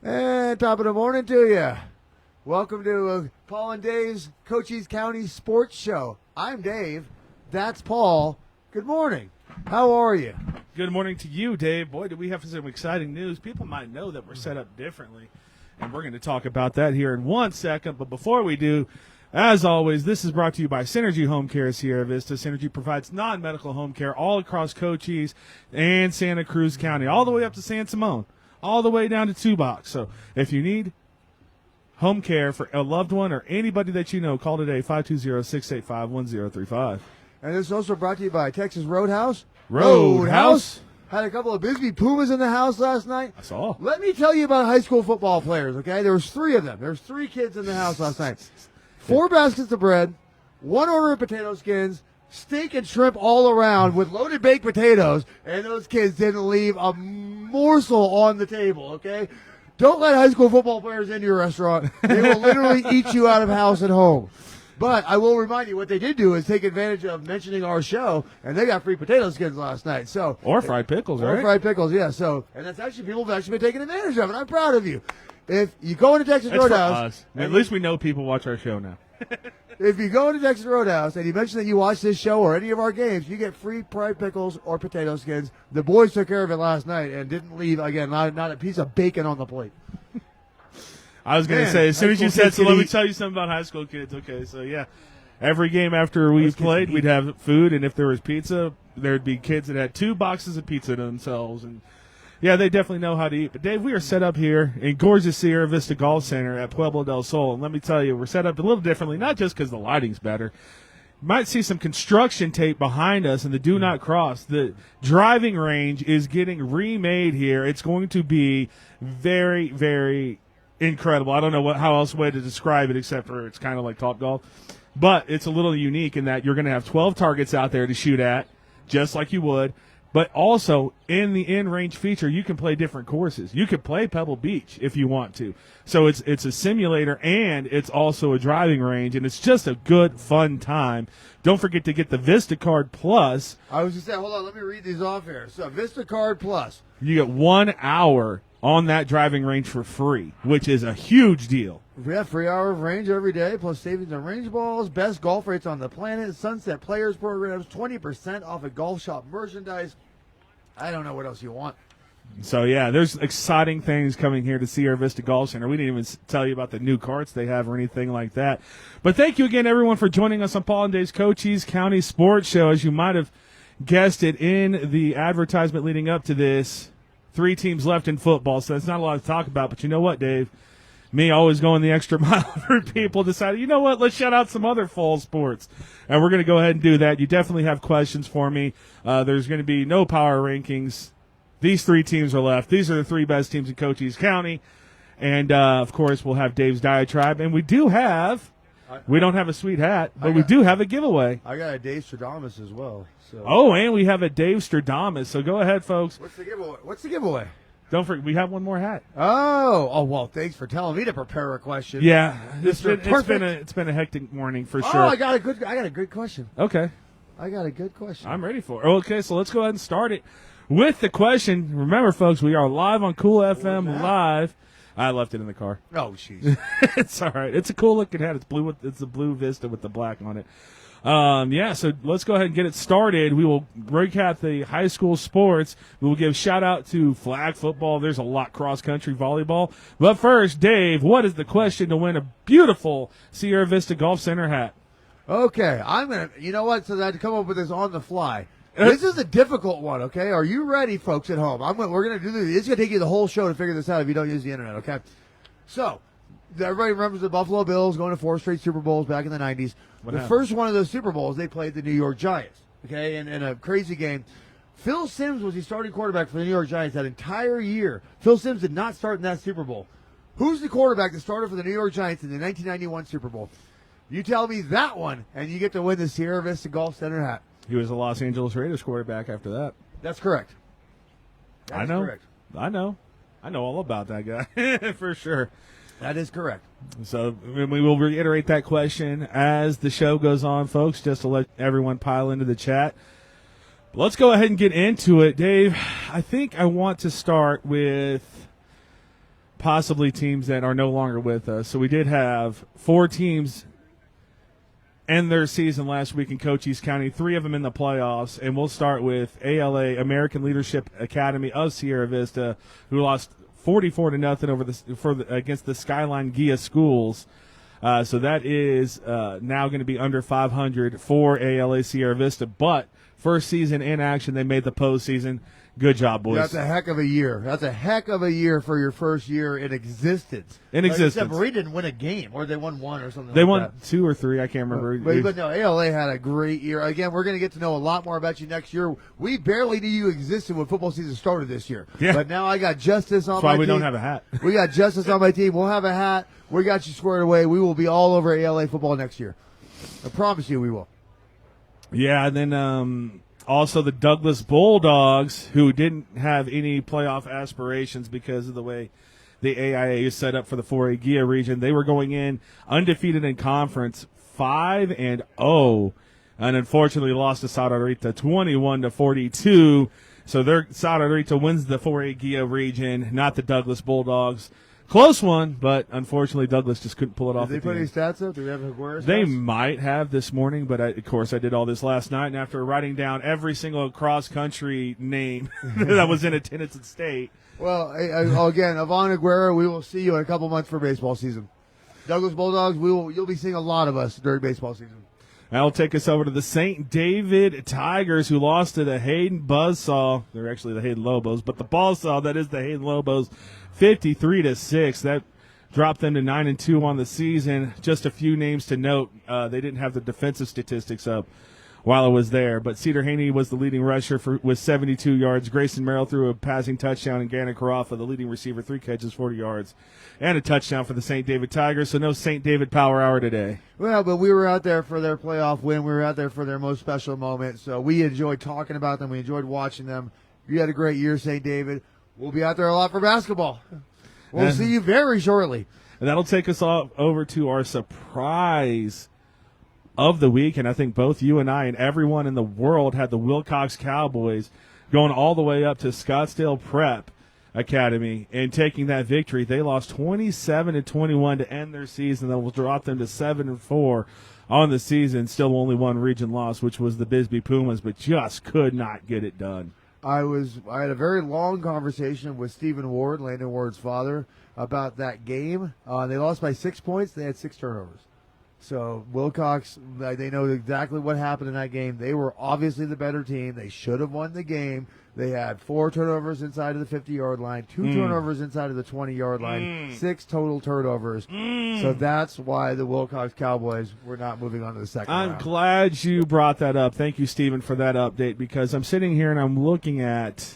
And top of the morning to you. Welcome to Paul and Dave's Cochise County Sports Show. I'm Dave. That's Paul. Good morning. How are you? Good morning to you, Dave. Boy, do we have some exciting news. People might know that we're set up differently, and we're going to talk about that here in 1 second. But before we do, as always, this is brought to you by Synergy HomeCare Sierra Vista. Synergy provides non-medical home care all across Cochise and Santa Cruz County, all the way up to San Simon, all the way down to Tubac. So if you need home care for a loved one or anybody that you know, call today, 520-685-1035. And this is also brought to you by Texas Roadhouse. Roadhouse. Had a couple of Bisbee Pumas in the house last night. I saw. Let me tell you about high school football players, okay? There was 3 of them. There was 3 kids in the house last night. 4 baskets of bread, 1 order of potato skins, steak and shrimp all around with loaded baked potatoes, and those kids didn't leave a morsel on the table, okay? Don't let high school football players into your restaurant. They will literally eat you out of house and home. But I will remind you, what they did do is take advantage of mentioning our show, and they got free potato skins last night. So Or fried pickles, right? Or fried pickles, yeah. So, and that's actually, people have actually been taking advantage of it. I'm proud of you. If you go into Texas It's Roadhouse, for us. At least we know people watch our show now. if you go into Texas Roadhouse and you mention that you watch this show or any of our games, you get free fried pickles or potato skins. The boys took care of it last night and didn't leave, again, not a piece of bacon on the plate. I was going to say, as soon as you said, so let me tell you something about high school kids. Okay, so yeah, every game after we played, we'd have food, and if there was pizza, there'd be kids that had 2 boxes of pizza to themselves, and yeah, they definitely know how to eat. But Dave, we are set up here in gorgeous Sierra Vista Golf Center at Pueblo Del Sol, and let me tell you, we're set up a little differently, not just because the lighting's better. You might see some construction tape behind us and the do not cross. The driving range is getting remade here. It's going to be very, very incredible. I don't know how else way to describe it except for it's kind of like Topgolf. But it's a little unique in that you're going to have 12 targets out there to shoot at, just like you would. But also, in the in-range feature, you can play different courses. You could play Pebble Beach if you want to. So it's a simulator, and it's also a driving range, and it's just a good, fun time. Don't forget to get the Vista Card Plus. I was just saying, hold on, let me read these off here. So, Vista Card Plus. You get 1 hour on that driving range for free, which is a huge deal. We have free hour of range every day, plus savings on range balls, best golf rates on the planet, Sunset Players programs, 20% off of golf shop merchandise. I don't know what else you want. So, yeah, there's exciting things coming here to Sierra Vista Golf Center. We didn't even tell you about the new carts they have or anything like that. But thank you again, everyone, for joining us on Paul and Dave's Cochise County Sports Show. As you might have guessed it in the advertisement leading up to this, 3 teams left in football, so that's not a lot to talk about. But you know what, Dave? Me always going the extra mile for people decided, you know what, let's shout out some other fall sports. And we're going to go ahead and do that. You definitely have questions for me. There's going to be no power rankings. These 3 teams are left. These are the 3 best teams in Cochise County. And, of course, we'll have Dave's diatribe. And we do have – we don't have a sweet hat, but we do have a giveaway. I got a DaveStradamus as well. So. Oh, and we have a DaveStradamus. So go ahead, folks. What's the giveaway? What's the giveaway? Don't forget, we have one more hat. Oh, well, thanks for telling me to prepare a question. Yeah, it's been a hectic morning for sure. Oh, I got a good question. Okay. I got a good question. I'm ready for it. Okay, so let's go ahead and start it with the question. Remember, folks, we are live on Cool FM Live. I left it in the car. Oh, jeez. It's all right. It's a cool looking hat. It's blue. It's a blue Vista with the black on it. Yeah, so let's go ahead and get it started. We will recap the high school sports. We will give shout out to flag football. There's a lot cross country volleyball. But first, Dave, what is the question to win a beautiful Sierra Vista Golf Center hat? Okay, you know what? So I had to come up with this on the fly. This is a difficult one, okay? Are you ready, folks at home? We're going to do this. It's going to take you the whole show to figure this out if you don't use the internet, okay? So, everybody remembers the Buffalo Bills going to 4 straight Super Bowls back in the 90s. The first one of those Super Bowls, they played the New York Giants, okay, in a crazy game. Phil Simms was the starting quarterback for the New York Giants that entire year. Phil Simms did not start in that Super Bowl. Who's the quarterback that started for the New York Giants in the 1991 Super Bowl? You tell me that one, and you get to win the Sierra Vista Golf Center hat. He was the Los Angeles Raiders quarterback after that. That's correct. I know. I know all about that guy for sure. That is correct. So we will reiterate that question as the show goes on, folks, just to let everyone pile into the chat. But let's go ahead and get into it. Dave, I think I want to start with possibly teams that are no longer with us. So we did have 4 teams end their season last week in Cochise County, 3 of them in the playoffs, and we'll start with ALA, American Leadership Academy of Sierra Vista, who lost 44-0 against the Skyline Gia Schools. So that is now going to be under 500 for ALA Sierra Vista, but first season in action, they made the postseason. Good job, boys. That's a heck of a year. That's a heck of a year for your first year in existence. Except Marie didn't win a game, or they won 1 or something. They won 2 or 3. I can't remember. But no, ALA had a great year. Again, we're going to get to know a lot more about you next year. We barely knew you existed when football season started this year. Yeah. But now I got Justice on That's my why team. we don't have a hat. We got Justice on my team. We'll have a hat. We got you squared away. We will be all over ALA football next year. I promise you we will. Yeah, and then also the Douglas Bulldogs, who didn't have any playoff aspirations because of the way the AIA is set up for the 4A GIA region. They were going in undefeated in conference, 5-0, and unfortunately lost to Santa Rita 21-42. So Santa Rita wins the 4A GIA region, not the Douglas Bulldogs. Close one, but unfortunately Douglas just couldn't pull it off. Did they put any stats up? Do we have Aguirre's They stats? might have this morning, but of course I did all this last night, and after writing down every single cross-country name that was in attendance at state. Well, again, Yvonne Aguirre, we will see you in a couple months for baseball season. Douglas Bulldogs, you'll be seeing a lot of us during baseball season. That'll take us over to the St. David Tigers, who lost to the Hayden Buzzsaw. They're actually the Hayden Lobos, but the Buzzsaw, that is the Hayden Lobos, 53-6. That dropped them to 9-2 on the season. Just a few names to note. They didn't have the defensive statistics up while I was there, but Cedar Haney was the leading rusher with 72 yards. Grayson Merrill threw a passing touchdown, and Ganna Carafa, the leading receiver, 3 catches, 40 yards, and a touchdown for the St. David Tigers. So no St. David Power Hour today. Well, but we were out there for their playoff win. We were out there for their most special moment. So we enjoyed talking about them. We enjoyed watching them. You had a great year, St. David. We'll be out there a lot for basketball. We'll see you very shortly. And that'll take us all over to our surprise of the week. And I think both you and I and everyone in the world had the Wilcox Cowboys going all the way up to Scottsdale Prep Academy and taking that victory. They lost 27-21 to end their season. That will drop them to 7-4 on the season. Still only 1 region loss, which was the Bisbee Pumas, but just could not get it done. I had a very long conversation with Stephen Ward, Landon Ward's father, about that game. They lost by 6 points. They had 6 turnovers. So Wilcox, they know exactly what happened in that game. They were obviously the better team. They should have won the game. They had 4 turnovers inside of the 50-yard line, 2 turnovers inside of the 20-yard line, 6 total turnovers. So that's why the Wilcox Cowboys were not moving on to the second round. I'm glad you brought that up. Thank you, Stephen, for that update, because I'm sitting here and I'm looking at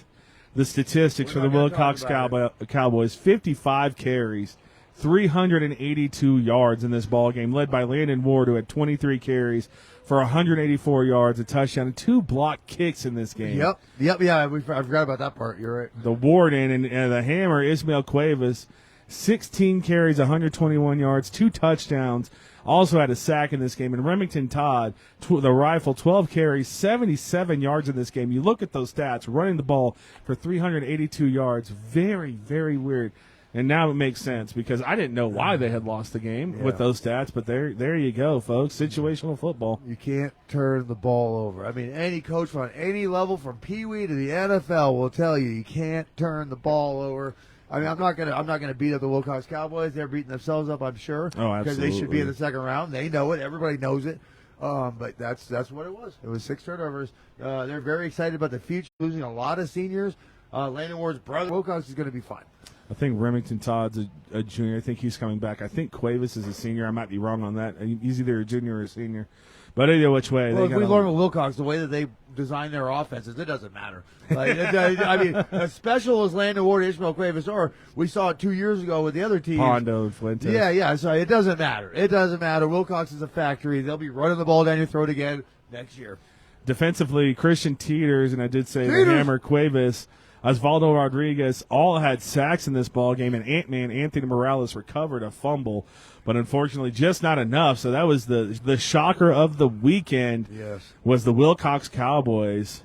the statistics for the Wilcox Cowboys. 55 carries, 382 yards in this ball game, led by Landon Ward, who had 23 carries for 184 yards, a touchdown, and 2 block kicks in this game. Yep, yeah, I forgot about that part. You're right. The Warden and the Hammer, Ismail Cuevas, 16 carries, 121 yards, 2 touchdowns, also had a sack in this game. And Remington Todd, the Rifle, 12 carries, 77 yards in this game. You look at those stats, running the ball for 382 yards, very, very weird. And now it makes sense, because I didn't know why they had lost the game with those stats, but there you go, folks. Situational football. You can't turn the ball over. I mean, any coach on any level, from Pee Wee to the NFL, will tell you can't turn the ball over. I mean, I'm not gonna beat up the Wilcox Cowboys. They're beating themselves up, I'm sure. Oh, absolutely. Because they should be in the second round. They know it. Everybody knows it. But that's what it was. It was 6 turnovers. They're very excited about the future, losing a lot of seniors. Landon Ward's brother, Wilcox, is going to be fine. I think Remington Todd's a junior. I think he's coming back. I think Cuevas is a senior. I might be wrong on that. He's either a junior or a senior. But either which way. Well, if we learn with Wilcox, the way that they design their offenses, it doesn't matter. Like, I mean, as special as Landon Ward, Ishmael Cuevas are, we saw it 2 years ago with the other teams. Pondo and Fuentes. Yeah, so it doesn't matter. It doesn't matter. Wilcox is a factory. They'll be running the ball down your throat again next year. Defensively, Christian Teeters, and I did say the Hammer, Cuevas, Osvaldo Rodriguez all had sacks in this ball game, and Ant-Man Anthony Morales recovered a fumble, but unfortunately just not enough. So that was the shocker of the weekend. Yes. Was the Wilcox Cowboys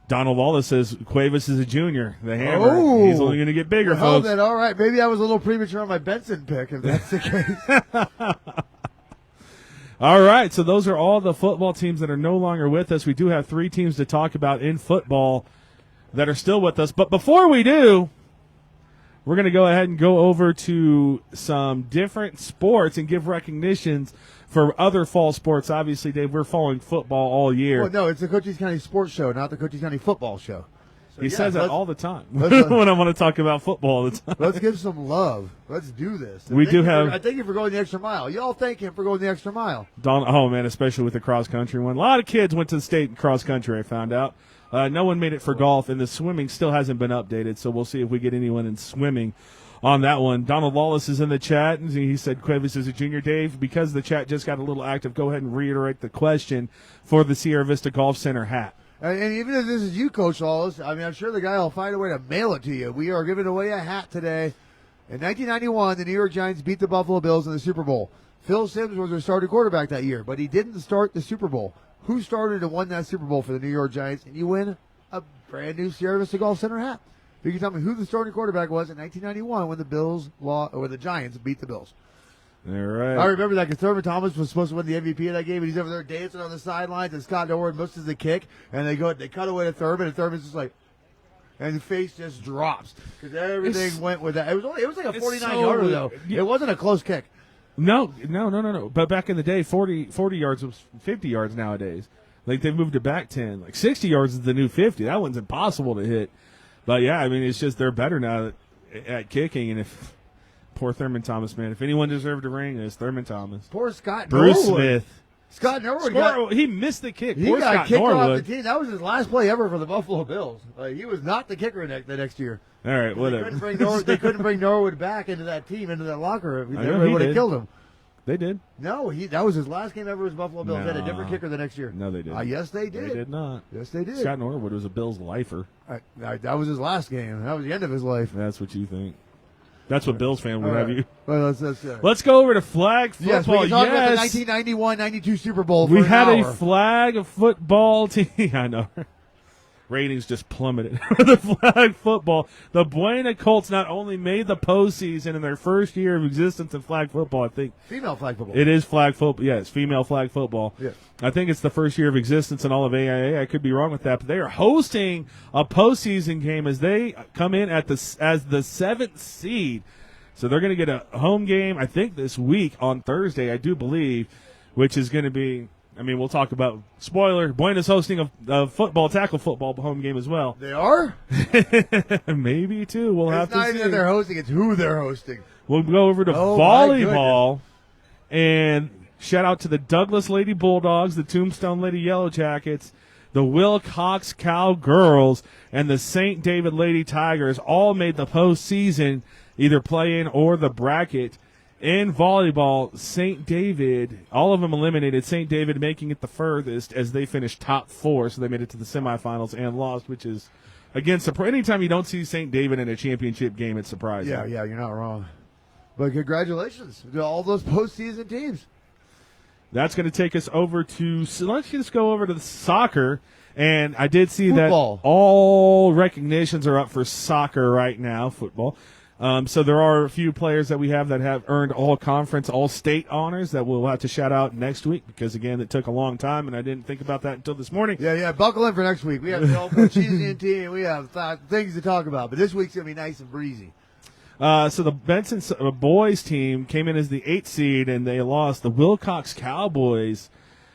Donald Wallace says Cuevas is a junior. The hammer. Oh. He's only going to get bigger, Well, folks. then, all right. Maybe I was a little premature on my Benson pick, if that's the case. All right, so those are all the football teams that are no longer with us. We do have 3 teams to talk about in football that are still with us. But before we do, we're going to go ahead and go over to some different sports and give recognitions for other fall sports. Obviously, Dave, we're following football all year. Well, no, it's the Cochise County Sports Show, not the Cochise County Football Show. So, He says that all the time let's when I want to talk about football all the time. Let's give some love. Let's do this. We do have. I thank you for going the extra mile. Y'all thank him for going the extra mile. Oh, man, especially with the cross-country one. A lot of kids went to the state in cross-country, I found out. No one made it for golf, and the swimming still hasn't been updated, so we'll see if we get anyone in swimming on that one. Donald Wallace is in the chat, and he said Cuevas is a junior. Dave, because the chat just got a little active, go ahead and reiterate the question for the Sierra Vista Golf Center hat. And even if this is you, Coach Wallace, I mean, I'm sure the guy will find a way to mail it to you. We are giving away a hat today. In 1991, the New York Giants beat the Buffalo Bills in the Super Bowl. Phil Simms was their starting quarterback that year, but he didn't start the Super Bowl. Who started and won that Super Bowl for the New York Giants? And you win a brand new Sierra Vista Golf Center hat. You can tell me who the starting quarterback was in 1991 when the Giants beat the Bills. All right. I remember that because Thurman Thomas was supposed to win the MVP of that game, and he's over there dancing on the sidelines, and Scott Norwood misses the kick, and they cut away to Thurman, and Thurman's just like, and the face just drops because everything went with that. It was like a 49-yarder though. It wasn't a close kick. No. But back in the day, 40 yards was 50 yards nowadays. Like, they moved it back 10. Like, 60 yards is the new 50. That one's impossible to hit. But, yeah, I mean, it's just they're better now at kicking. And poor Thurman Thomas, man. If anyone deserved a ring, it's Thurman Thomas. Poor Scott Bruce Norwood. Smith. Scott Norwood he missed the kick. He Poor got Scott kicked Norwood. off the team. That was his last play ever for the Buffalo Bills. He was not the kicker the next year. All right, whatever. They couldn't bring Norwood back into that team, into that locker room. They he would have did. killed him. They did. No, that was his last game ever as Buffalo Bills. They had a No. different kicker the next year. No, they didn't. Yes, they did. They did not. Yes, they did. Scott Norwood was a Bills lifer. That was his last game. That was the end of his life. That's what you think. That's what Bills fan would have you. Well, Let's go over to flag football. Yes, we can talk about the 1991-92 Super Bowl. We for had an a hour. flag football team. I know. Ratings just plummeted for the flag football. The Buena Colts not only made the postseason in their first year of existence in flag football, I think. Female flag football. It is flag football. Yeah, it's female flag football. Yeah. I think it's the first year of existence in all of AIA. I could be wrong with that, but they are hosting a postseason game as they come in as the 7th seed. So they're going to get a home game, I think, this week on Thursday, I do believe, which is going to be, I mean, we'll talk about, spoiler, Buena's hosting a tackle football home game as well. They are? Maybe, too. We'll have to see. It's not even that they're hosting, it's who they're hosting. We'll go over to volleyball, and shout out to the Douglas Lady Bulldogs, the Tombstone Lady Yellow Jackets, the Wilcox Cowgirls, and the St. David Lady Tigers all made the postseason, either play-in or the bracket. In volleyball, St. David, all of them eliminated. St. David making it the furthest as they finished top 4, so they made it to the semifinals and lost, which is, again, anytime you don't see St. David in a championship game, it's surprising. Yeah, you're not wrong. But congratulations to all those postseason teams. That's going to take us over to, so let's just go over to the soccer. And I did see Football. that all recognitions are up for soccer right now, football. So there are a few players that we have that have earned all conference, all state honors that we'll have to shout out next week because, again, it took a long time, and I didn't think about that until this morning. Yeah, buckle in for next week. We have the Cochise team. We have things to talk about, but this week's going to be nice and breezy. So the Benson boys team came in as the 8th seed, and they lost. The Wilcox Cowboys,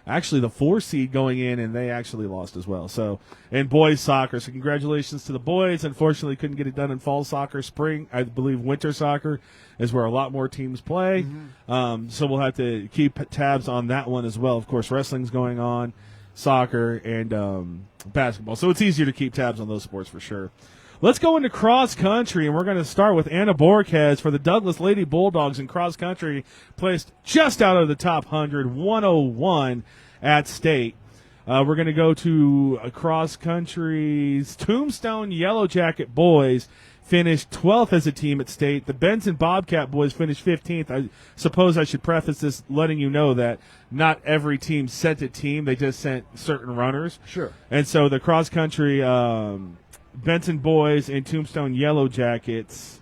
actually the 4 seed going in, and they actually lost as well. So, in boys soccer, so congratulations to the boys. Unfortunately, couldn't get it done in fall soccer. Spring, I believe winter soccer is where a lot more teams play. Mm-hmm. So we'll have to keep tabs on that one as well. Of course, wrestling's going on, soccer, and basketball. So it's easier to keep tabs on those sports for sure. Let's go into cross country, and we're going to start with Anna Borquez for the Douglas Lady Bulldogs in cross country, placed just out of the top 100, 101 at state. We're going to go to cross country's Tombstone Yellow Jacket boys, finished 12th as a team at state. The Benson Bobcat boys finished 15th. I suppose I should preface this letting you know that not every team sent a team. They just sent certain runners. Sure. And so the cross-country Benson boys and Tombstone Yellow Jackets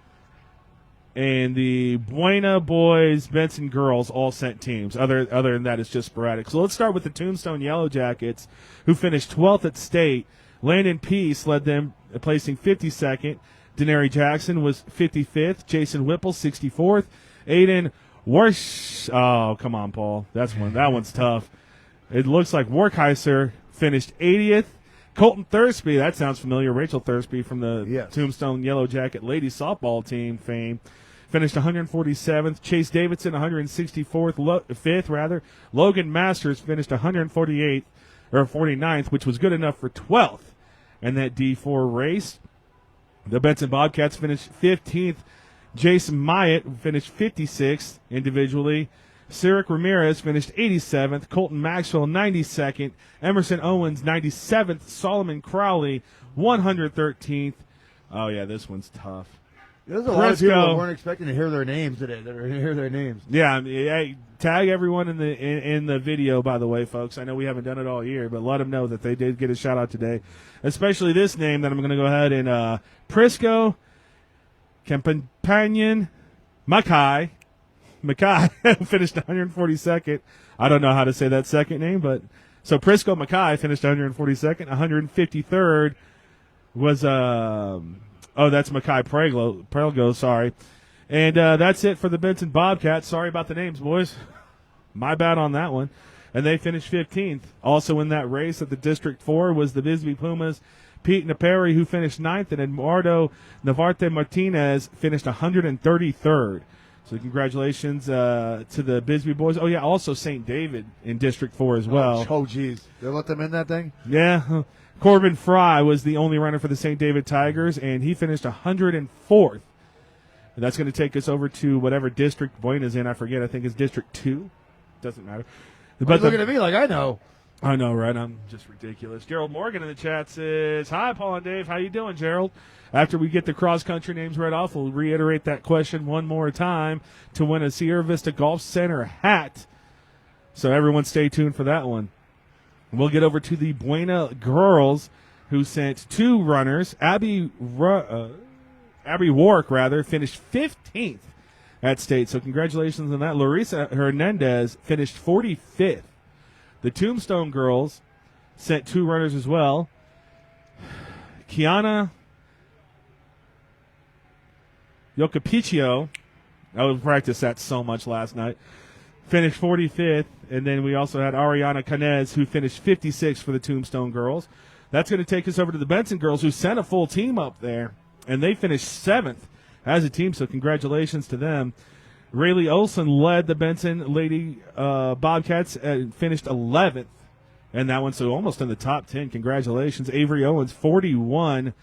and the Buena boys, Benson girls all sent teams. Other than that, it's just sporadic. So let's start with the Tombstone Yellow Jackets, who finished 12th at state. Landon Peace led them, placing 52nd. Denary Jackson was 55th. Jason Whipple, 64th. Aiden Warsh. Oh, come on, Paul. That one's tough. It looks like Warkheiser finished 80th. Colton Thursby, that sounds familiar. Rachel Thursby from the Tombstone Yellow Jacket ladies softball team fame, finished 147th. Chase Davidson, 164th, 5th rather. Logan Masters finished 148th or 49th, which was good enough for 12th in that D4 race. The Benson Bobcats finished 15th. Jason Myatt finished 56th individually. Cyril Ramirez finished 87th. Colton Maxwell, 92nd. Emerson Owens, 97th. Solomon Crowley, 113th. Oh, yeah, this one's tough. There's a lot of people that weren't expecting to hear their names today. That are going to hear their names. Yeah, tag everyone in the video, by the way, folks. I know we haven't done it all year, but let them know that they did get a shout-out today. Especially this name that I'm going to go ahead and Prisco Campanian Mackay finished 142nd. I don't know how to say that second name, but so Prisco Mackay finished 142nd. 153rd was that's Mackay Prelgo, sorry. And that's it for the Benson Bobcats. Sorry about the names, boys. My bad on that one. And they finished 15th. Also in that race at the District 4 was the Bisbee Pumas, Pete Naperi, who finished 9th, and Eduardo Navarte Martinez finished 133rd. So congratulations to the Bisbee boys. Oh, yeah, also St. David in District 4 as well. Oh, geez. They let them in that thing? Yeah. Corbin Fry was the only runner for the St. David Tigers, and he finished 104th. And that's going to take us over to whatever district Buena's in. I forget. I think it's District 2. Doesn't matter. But looking at me like I know. I know, right? I'm just ridiculous. Gerald Morgan in the chat says, "Hi, Paul and Dave. How you doing, Gerald?" After we get the cross-country names read off, we'll reiterate that question one more time to win a Sierra Vista Golf Center hat. So everyone stay tuned for that one. We'll get over to the Buena girls, who sent two runners. Abby Wark, finished 15th at state. So congratulations on that. Larissa Hernandez finished 45th. The Tombstone girls sent two runners as well. Kiana Yocapiccio, I would practice that so much last night, finished 45th. And then we also had Ariana Canez, who finished 56th for the Tombstone girls. That's going to take us over to the Benson girls, who sent a full team up there, and they finished 7th as a team, so congratulations to them. Rayleigh Olson led the Benson Lady Bobcats and finished 11th, and that one, so almost in the top 10. Congratulations. Avery Owens, 41.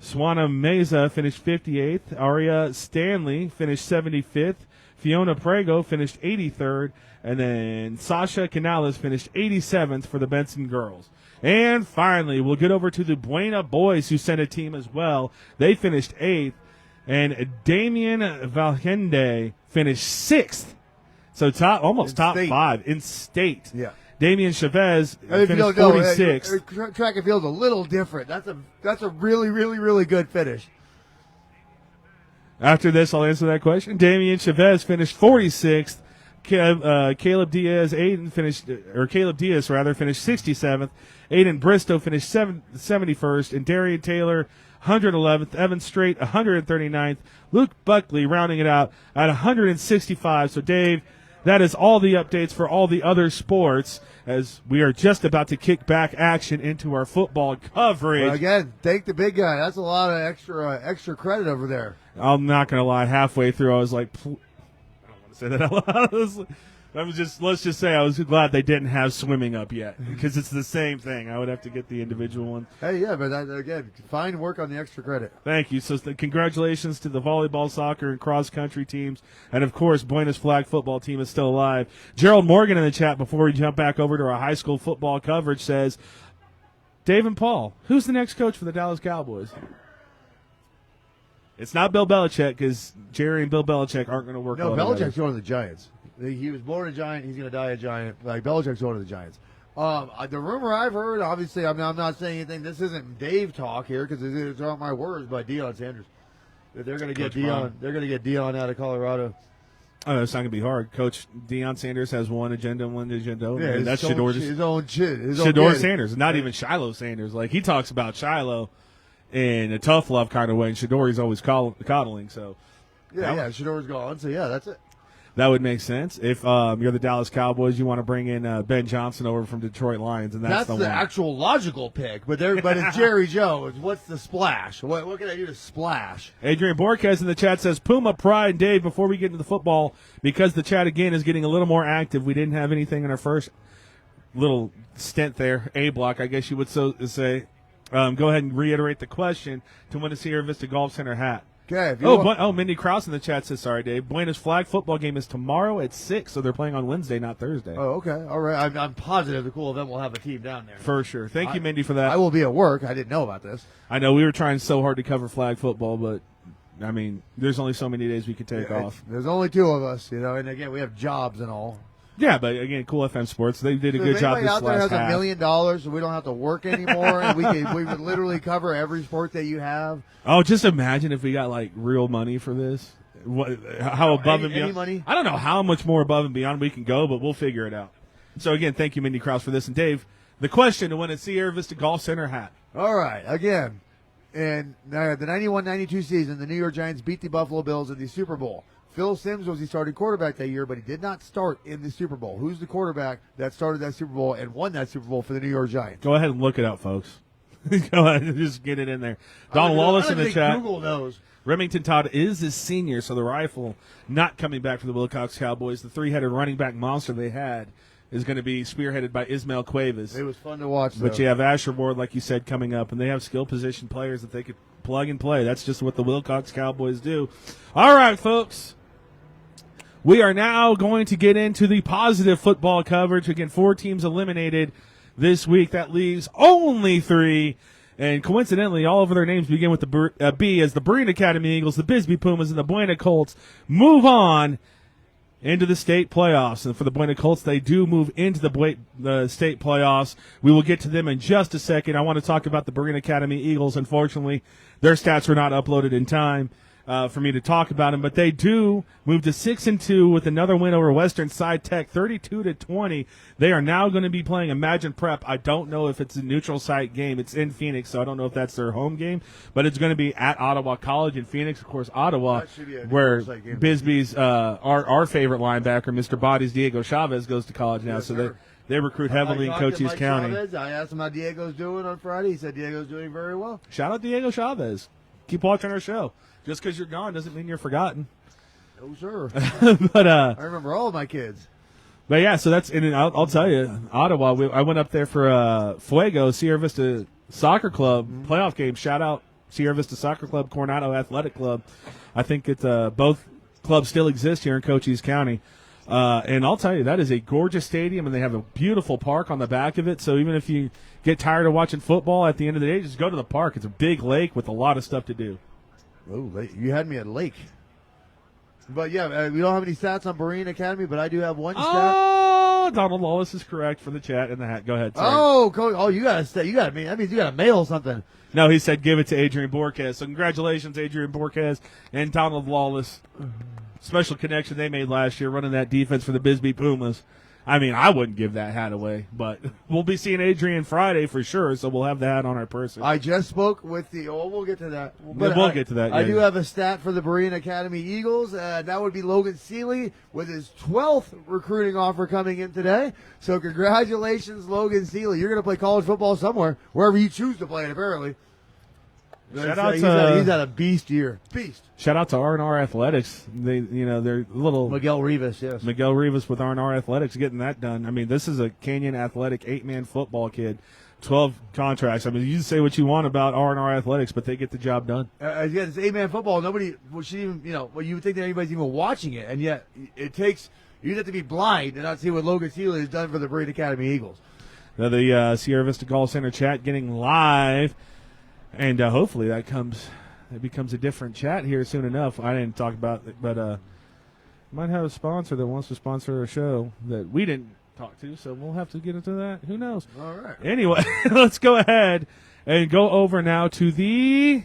Swana Meza finished 58th. Aria Stanley finished 75th. Fiona Prego finished 83rd. And then Sasha Canales finished 87th for the Benson girls. And finally, we'll get over to the Buena boys, who sent a team as well. They finished 8th. And Damian Valhende finished 6th. So almost top 5 in state. Yeah. Damian Chavez finished 46th. Track and field's a little different. That's a really, really, really good finish. After this, I'll answer that question. Damian Chavez finished 46th. Caleb Diaz finished 67th. Aiden Bristow finished 71st, and Darian Taylor 111th. Evan Strait 139th. Luke Buckley rounding it out at 165. So Dave, that is all the updates for all the other sports, as we are just about to kick back action into our football coverage. Well, again, thank the big guy. That's a lot of extra credit over there. I'm not going to lie. Halfway through, I was like, I don't want to say that out loud. Let's just say I was glad they didn't have swimming up yet, because it's the same thing. I would have to get the individual one. Hey, yeah, but again, fine work on the extra credit. Thank you. So congratulations to the volleyball, soccer, and cross-country teams. And, of course, Buena's flag football team is still alive. Gerald Morgan in the chat before we jump back over to our high school football coverage says, Dave and Paul, who's the next coach for the Dallas Cowboys? It's not Bill Belichick because Jerry and Bill Belichick aren't going to work. No, well Belichick's together. going to the Giants. He was born a Giant. He's going to die a Giant. Like Belichick's going to the Giants. The rumor I've heard, obviously, I'm not saying anything. This isn't Dave talk here because it's not my words by Deion Sanders. That they're going to get Deion. They're going to get Deion out of Colorado. Oh, it's not going to be hard. Coach Deion Sanders has one agenda, Yeah, and that's his own shit. Shedeur Sanders, not even Shiloh Sanders. Like, he talks about Shiloh in a tough love kind of way, and Shedeur he's always coddling. So Shedeur's gone. So yeah, that's it. that would make sense. If you're the Dallas Cowboys, you want to bring in Ben Johnson over from Detroit Lions, and that's the one. Actual logical pick. But it's Jerry Jones. What's the splash? What can I do to splash? Adrian Borquez in the chat says, Puma, Pride, and Dave, before we get into the football, because the chat, again, is getting a little more active, we didn't have anything in our first little stint there, A block, I guess you would say. Go ahead and reiterate the question to win a Sierra Vista Golf Center hat. Okay. Mindy Krause in the chat says, sorry, Dave. Buena's flag football game is tomorrow at 6, so they're playing on Wednesday, not Thursday. Oh, okay. All right. I'm positive the cool event will have a team down there. For sure. Thank you, Mindy, for that. I will be at work. I didn't know about this. I know we were trying so hard to cover flag football, but, I mean, there's only so many days we could take off. There's only two of us, and again, we have jobs and all. Yeah, but again, Cool FM Sports, they did a good job this last half. If anybody out there has $1 million, so we don't have to work anymore, and we would literally cover every sport that you have. Oh, just imagine if we got like real money for this. How above and beyond? Any money? I don't know how much more above and beyond we can go, but we'll figure it out. So again, thank you, Mindy Krause, for this. And Dave, the question to win a Sierra Vista Golf Center hat. All right, again, in the 91-92 season, the New York Giants beat the Buffalo Bills in the Super Bowl. Phil Simms was the starting quarterback that year, but he did not start in the Super Bowl. Who's the quarterback that started that Super Bowl and won that Super Bowl for the New York Giants? Go ahead and look it up, folks. Go ahead and just get it in there. Don Wallace in the chat. Google knows. Remington Todd is his senior, so the rifle not coming back for the Wilcox Cowboys. The three-headed running back monster they had is going to be spearheaded by Ismael Cuevas. It was fun to watch, though. But you have Asher Ward, like you said, coming up, and they have skill position players that they could plug and play. That's just what the Wilcox Cowboys do. All right, folks. We are now going to get into the positive football coverage. Again, 4 teams eliminated this week. That leaves only 3. And coincidentally, all of their names begin with the B, as the Breen Academy Eagles, the Bisbee Pumas, and the Buena Colts move on into the state playoffs. And for the Buena Colts, they do move into the state playoffs. We will get to them in just a second. I want to talk about the Breen Academy Eagles. Unfortunately, their stats were not uploaded in time for me to talk about them, but they do move to 6-2 with another win over Western Side Tech, 32-20. They are now going to be playing Imagine Prep. I don't know if it's a neutral site game. It's in Phoenix, so I don't know if that's their home game, but it's going to be at Ottawa College in Phoenix. Of course, Ottawa, where Bisbee's our favorite linebacker, Mr. Bodies Diego Chavez, goes to college now. Yes, so they recruit heavily in Cochise County. Chavez. I asked him how Diego's doing on Friday. He said Diego's doing very well. Shout out Diego Chavez. Keep watching our show. Just because you're gone doesn't mean you're forgotten. Oh, sure. But I remember all of my kids. But yeah, so that's, and I'll tell you, Ottawa. I went up there for Fuego Sierra Vista Soccer Club playoff game. Shout out Sierra Vista Soccer Club, Coronado Athletic Club. I think it's both clubs still exist here in Cochise County. And I'll tell you, that is a gorgeous stadium, and they have a beautiful park on the back of it. So even if you get tired of watching football, at the end of the day, just go to the park. It's a big lake with a lot of stuff to do. Oh, you had me at lake. But yeah, we don't have any stats on Breen Academy, but I do have one stat. Oh, Donald Wallace is correct for the chat in the hat. Go ahead. Sorry. Oh, you got to that means you got to mail something. No, he said give it to Adrian Borquez. So congratulations, Adrian Borquez and Donald Wallace. Special connection they made last year running that defense for the Bisbee Pumas. I mean, I wouldn't give that hat away, but we'll be seeing Adrian Friday for sure, so we'll have the hat on our person. I just spoke with we'll get to that. We'll get to that. I do have a stat for the Breen Academy Eagles. That would be Logan Seeley with his 12th recruiting offer coming in today. So congratulations, Logan Seeley. You're going to play college football somewhere, wherever you choose to play it, apparently. Shout out he's had a beast year. Beast. Shout out to R&R Athletics. They're little Miguel Rivas, yes. Miguel Rivas with R&R Athletics getting that done. I mean, this is a Canyon Athletic 8-man football kid. 12 contracts. I mean, you can say what you want about R&R Athletics, but they get the job done. Again, it's 8-man football. Nobody should even, you would think that anybody's even watching it, and yet it takes, you have to be blind and not see what Logan Seeley has done for the Breen Academy Eagles. Now the Sierra Vista Golf Center chat getting live. And hopefully that comes it becomes a different chat here soon enough. I didn't talk about it, but might have a sponsor that wants to sponsor a show that we didn't talk to, so we'll have to get into that. Who knows? All right. Anyway, let's go ahead and go over now to the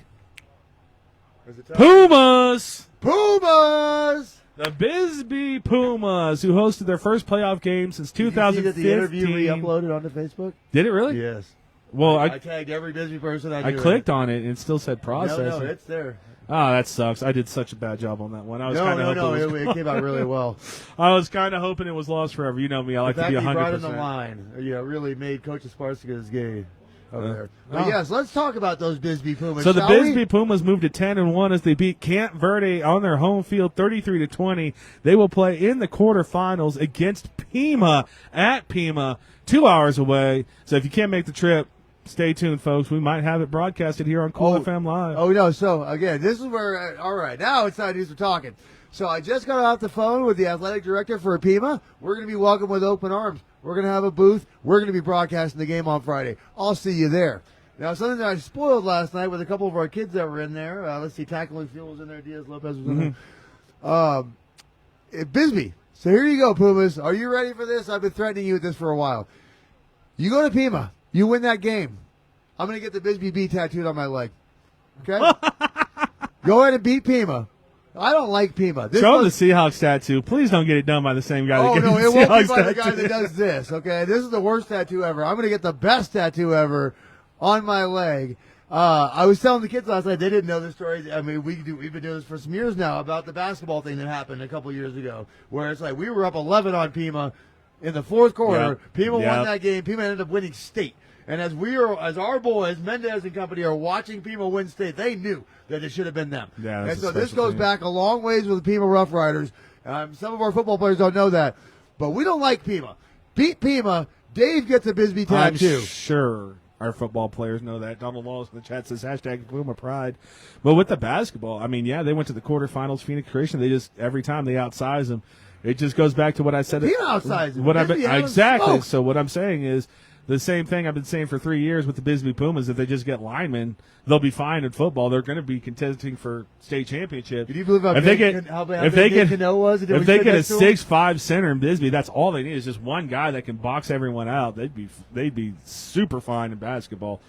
Pumas. Pumas! The Bisbee Pumas, who hosted their first playoff game since 2015. Did you see that the interview re-uploaded onto Facebook? Did it really? Yes. Well, I tagged every Bisbee person I knew. I clicked on it, and it still said processing. No, it's there. Oh, that sucks. I did such a bad job on that one. I was It came out really well. I was kind of hoping it was lost forever. You know me. I like to be 100%. brought in the line. Really made Coach Esparcica's game over there. But yes, let's talk about those Bisbee Pumas. So the Bisbee Pumas moved to 10-1 as they beat Camp Verde on their home field 33-20. They will play in the quarterfinals against Pima at Pima, 2 hours away. So if you can't make the trip, stay tuned, folks. We might have it broadcasted here on Cool FM Live. Oh, no. So, again, this is where, all right, now it's time to do some talking. So I just got off the phone with the athletic director for Pima. We're going to be welcomed with open arms. We're going to have a booth. We're going to be broadcasting the game on Friday. I'll see you there. Now, something that I spoiled last night with a couple of our kids that were in there. Let's see, Tackling Field was in there. Diaz Lopez was in there. Bisbee. So here you go, Pumas. Are you ready for this? I've been threatening you with this for a while. You go to Pima. You win that game. I'm going to get the Bisbee B tattooed on my leg. Okay? Go ahead and beat Pima. I don't like Pima. Show him the Seahawks tattoo. Please don't get it done by the same guy that gets the Seahawks tattoo. Oh, no, it won't be by the guy that does this, okay? This is the worst tattoo ever. I'm going to get the best tattoo ever on my leg. I was telling the kids last night, they didn't know this story. I mean, we've been doing this for some years now about the basketball thing that happened a couple years ago, where it's like we were up 11 on Pima in the fourth quarter. Yep. Pima won that game. Pima ended up winning state. And as our boys, Mendez and company, are watching Pima win state, they knew that it should have been them. Yeah, and so this goes back a long ways with the Pima Rough Riders. Some of our football players don't know that. But we don't like Pima. Beat Pima. Dave gets a Bisbee tattoo. I'm sure our football players know that. Donald Wallace in the chat says hashtag Puma Pride. But with the basketball, I mean, yeah, they went to the quarterfinals. Phoenix Creation, they just, every time they outsize them. It just goes back to what I said. Pima outsized them. Exactly. Smoked. So what I'm saying is, the same thing I've been saying for 3 years with the Bisbee Pumas. If they just get linemen, they'll be fine in football. They're going to be contesting for state championship. Can you believe how if they get a 6'5" center in Bisbee, that's all they need is just one guy that can box everyone out. They'd be super fine in basketball.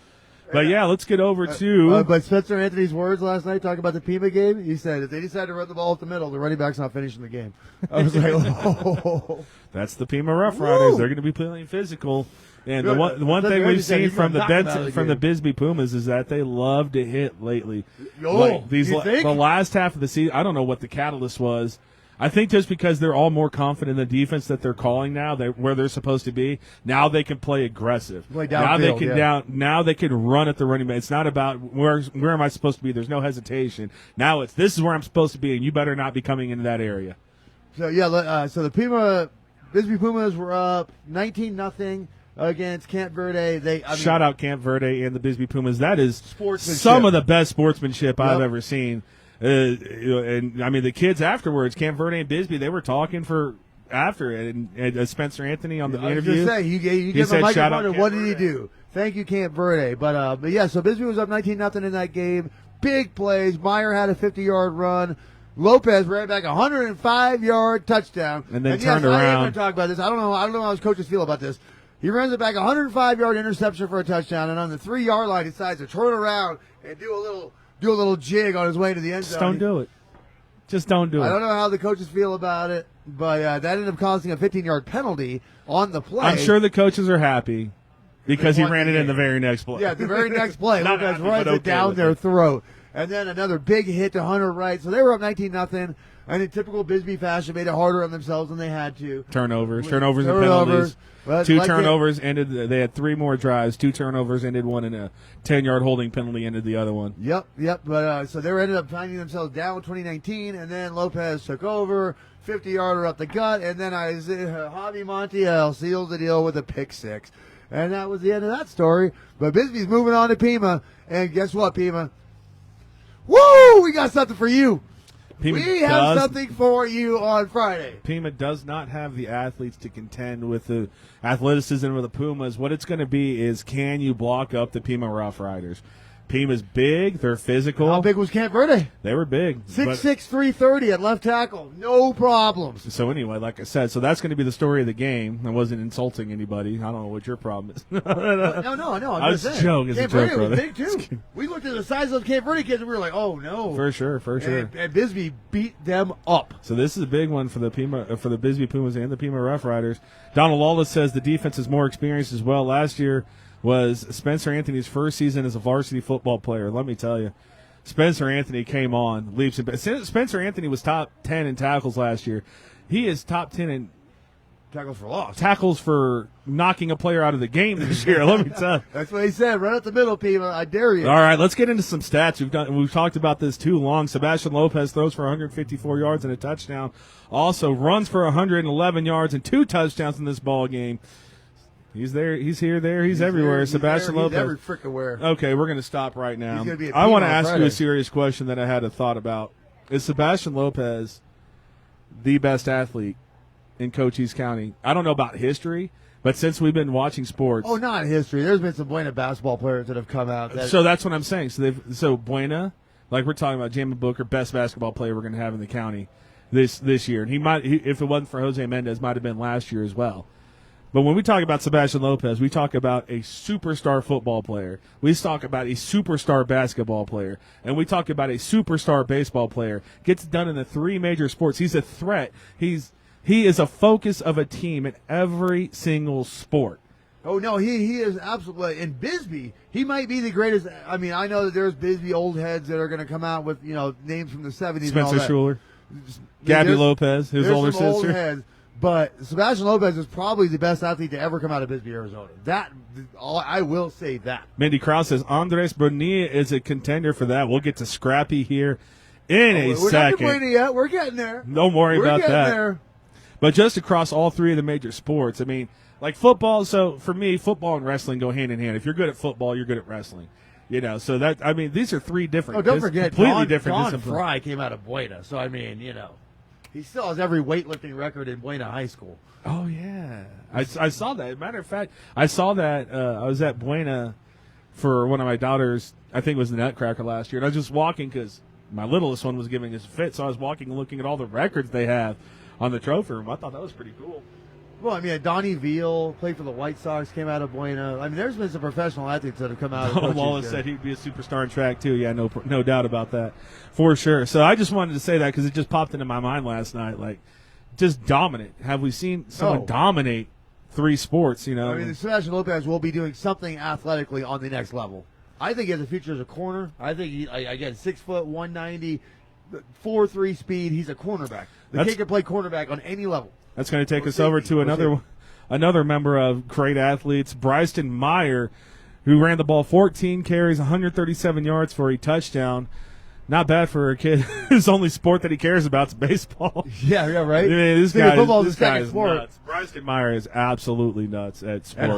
But yeah, let's get over to. But Spencer Anthony's words last night talking about the Pima game. He said if they decide to run the ball up the middle, the running back's not finishing the game. I was like, oh. That's the Pima Rough Riders. They're going to be playing physical. And the one thing we've seen from the Bisbee Pumas is that they love to hit lately. The last half of the season, I don't know what the catalyst was. I think just because they're all more confident in the defense that they're calling now, where they're supposed to be. Now they can play aggressive. Now they can run at the running back. It's not about where am I supposed to be. There's no hesitation. Now this is where I'm supposed to be, and you better not be coming into that area. So so the Bisbee Pumas were up 19-0. Against Camp Verde. Shout out Camp Verde and the Bisbee Pumas. That is some of the best sportsmanship I've ever seen. And I mean, the kids afterwards, Camp Verde and Bisbee, they were talking for after it. And Spencer Anthony on the interview. You gave him a microphone, and what did he do? Thank you, Camp Verde. But yeah, so Bisbee was up 19-0 in that game. Big plays. Meyer had a 50-yard run. Lopez ran back a 105-yard touchdown. And then turned around. I am going to talk about this. I don't know how his coaches feel about this. He runs it back, 105-yard interception for a touchdown, and on the 3-yard line, he decides to turn around and do a little jig on his way to the end zone. Just don't do it. Just don't do it. I don't know how the coaches feel about it, but that ended up causing a 15-yard penalty on the play. I'm sure the coaches are happy because he ran it in the very next play. Yeah, the very next play. Lopez runs it down their throat. And then another big hit to Hunter Wright. So they were up 19-0. And in typical Bisbee fashion, made it harder on themselves than they had to. Turnovers and penalties. Two turnovers ended. They had 3 more drives. 2 turnovers ended one, and a 10-yard holding penalty ended the other one. Yep. But so they ended up finding themselves down with 2019, and then Lopez took over, 50-yarder up the gut, and then Javi Montiel sealed the deal with a pick 6, and that was the end of that story. But Bisbee's moving on to Pima, and guess what, Pima? Woo! We got something for you. We have something for you on Friday. Pima does not have the athletes to contend with the athleticism of the Pumas. What it's going to be is, can you block up the Pima Rough Riders? Pima's big. They're physical. How big was Camp Verde? They were big. 6'6", 330 at left tackle. No problems. So anyway, like I said, so that's going to be the story of the game. I wasn't insulting anybody. I don't know what your problem is. No. I was joking. Camp Verde was big, too. We looked at the size of those Camp Verde kids, and we were like, oh, no. For sure. And Bisbee beat them up. So this is a big one for the Bisbee Pumas and the Pima Rough Riders. Donald Lawless says the defense is more experienced as well. Last year was Spencer Anthony's first season as a varsity football player. Let me tell you, Spencer Anthony came on leaps and bounds. Spencer Anthony was top 10 in tackles last year. He is top 10 in tackles for loss. Tackles for knocking a player out of the game this year. Let me tell you. That's what he said. Right up the middle, Pima. I dare you. All right, let's get into some stats. We've talked about this too long. Sebastian Lopez throws for 154 yards and a touchdown. Also runs for 111 yards and 2 touchdowns in this ball game. He's there. He's here. There. He's everywhere. He's Sebastian Lopez. He's every frickin' where. Okay, we're going to stop right now. He's gonna be I want to ask Friday. you a serious question that I had a thought about. Is Sebastian Lopez the best athlete in Cochise County? I don't know about history, but since we've been watching sports. Oh, not history. There's been some Buena basketball players that have come out. So that's what I'm saying. So Buena, like we're talking about, Jamin Booker, best basketball player we're going to have in the county this year, and if it wasn't for Jose Mendez, might have been last year as well. But when we talk about Sebastian Lopez, we talk about a superstar football player. We talk about a superstar basketball player. And we talk about a superstar baseball player. Gets done in the 3 major sports. He's a threat. He is a focus of a team in every single sport. Oh, no, he is absolutely. In Bisbee, he might be the greatest. I mean, I know that there's Bisbee old heads that are going to come out with, names from the 70s Spencer and all that. Schuler. Gabby Lopez, his older some old sister. Heads, but Sebastian Lopez is probably the best athlete to ever come out of Bisbee, Arizona. I will say that. Mindy Krause says Andres Bonilla is a contender for that. We'll get to Scrappy here in a We're second. not yet. We're getting there. Don't worry about that. We're getting there. But just across all 3 of the major sports, I mean, like football. So for me, football and wrestling go hand in hand. If you're good at football, you're good at wrestling. So that, I mean, these are 3 different. Oh, don't forget, completely different Don disciplines. Fry came out of Buena, so I mean, he still has every weightlifting record in Buena High School. Oh yeah, I saw that. Matter of fact, I saw that. I was at Buena for one of my daughters. I think it was the Nutcracker last year, and I was just walking because my littlest one was giving us a fit. So I was walking and looking at all the records they have on the trophy room. I thought that was pretty cool. Well, I mean, Donnie Veal played for the White Sox, came out of Buena. I mean, there's been some professional athletes that have come out of Donald Wallace said he'd be a superstar in track, too. Yeah, no doubt about that, for sure. So I just wanted to say that because it just popped into my mind last night. Like, just dominant. Have we seen someone dominate 3 sports, I mean, Sebastian Lopez will be doing something athletically on the next level. I think he has a future as a corner. I think, again, 6 foot, 190, 4.3 speed. He's a cornerback. The kid can play cornerback on any level. That's going to take us over to another member of great athletes, Bryson Meyer, who ran the ball 14 carries, 137 yards for a touchdown. Not bad for a kid whose only sport that he cares about is baseball. Yeah, right? I mean, this guy is sport. nuts. Bryson Meyer is absolutely nuts at sports.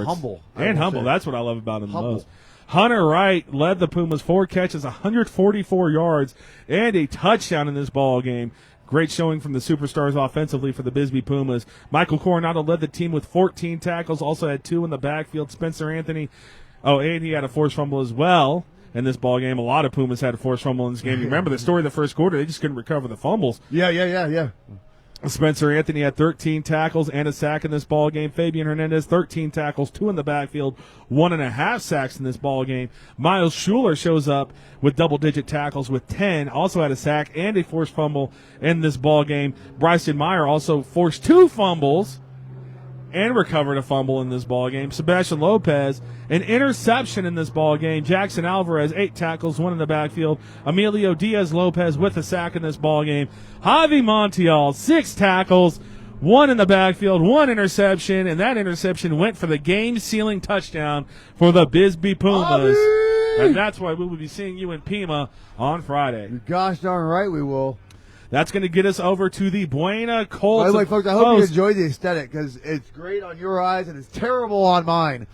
And humble. That's what I love about him the most. Hunter Wright led the Pumas, 4 catches, 144 yards, and a touchdown in this ball game. Great showing from the superstars offensively for the Bisbee Pumas. Michael Coronado led the team with 14 tackles, also had 2 in the backfield. Spencer Anthony, and he had a forced fumble as well in this ball game. A lot of Pumas had a forced fumble in this game. You remember the story of the first quarter, they just couldn't recover the fumbles. Yeah. Spencer Anthony had 13 tackles and a sack in this ball game. Fabian Hernandez, 13 tackles, 2 in the backfield, 1.5 sacks in this ball game. Miles Schuler shows up with double-digit tackles with 10, also had a sack and a forced fumble in this ball game. Bryson Meyer also forced 2 fumbles and recovered a fumble in this ball game. Sebastian Lopez, an interception in this ball game. Jackson Alvarez, 8 tackles, 1 in the backfield. Emilio Diaz-Lopez with a sack in this ball game. Javi Montiel, 6 tackles, 1 in the backfield, 1 interception, and that interception went for the game-sealing touchdown for the Bisbee Pumas. And that's why we will be seeing you in Pima on Friday. You're gosh darn right we will. That's going to get us over to the Buena Colts. By the way, folks, I hope you enjoy the aesthetic because it's great on your eyes and it's terrible on mine.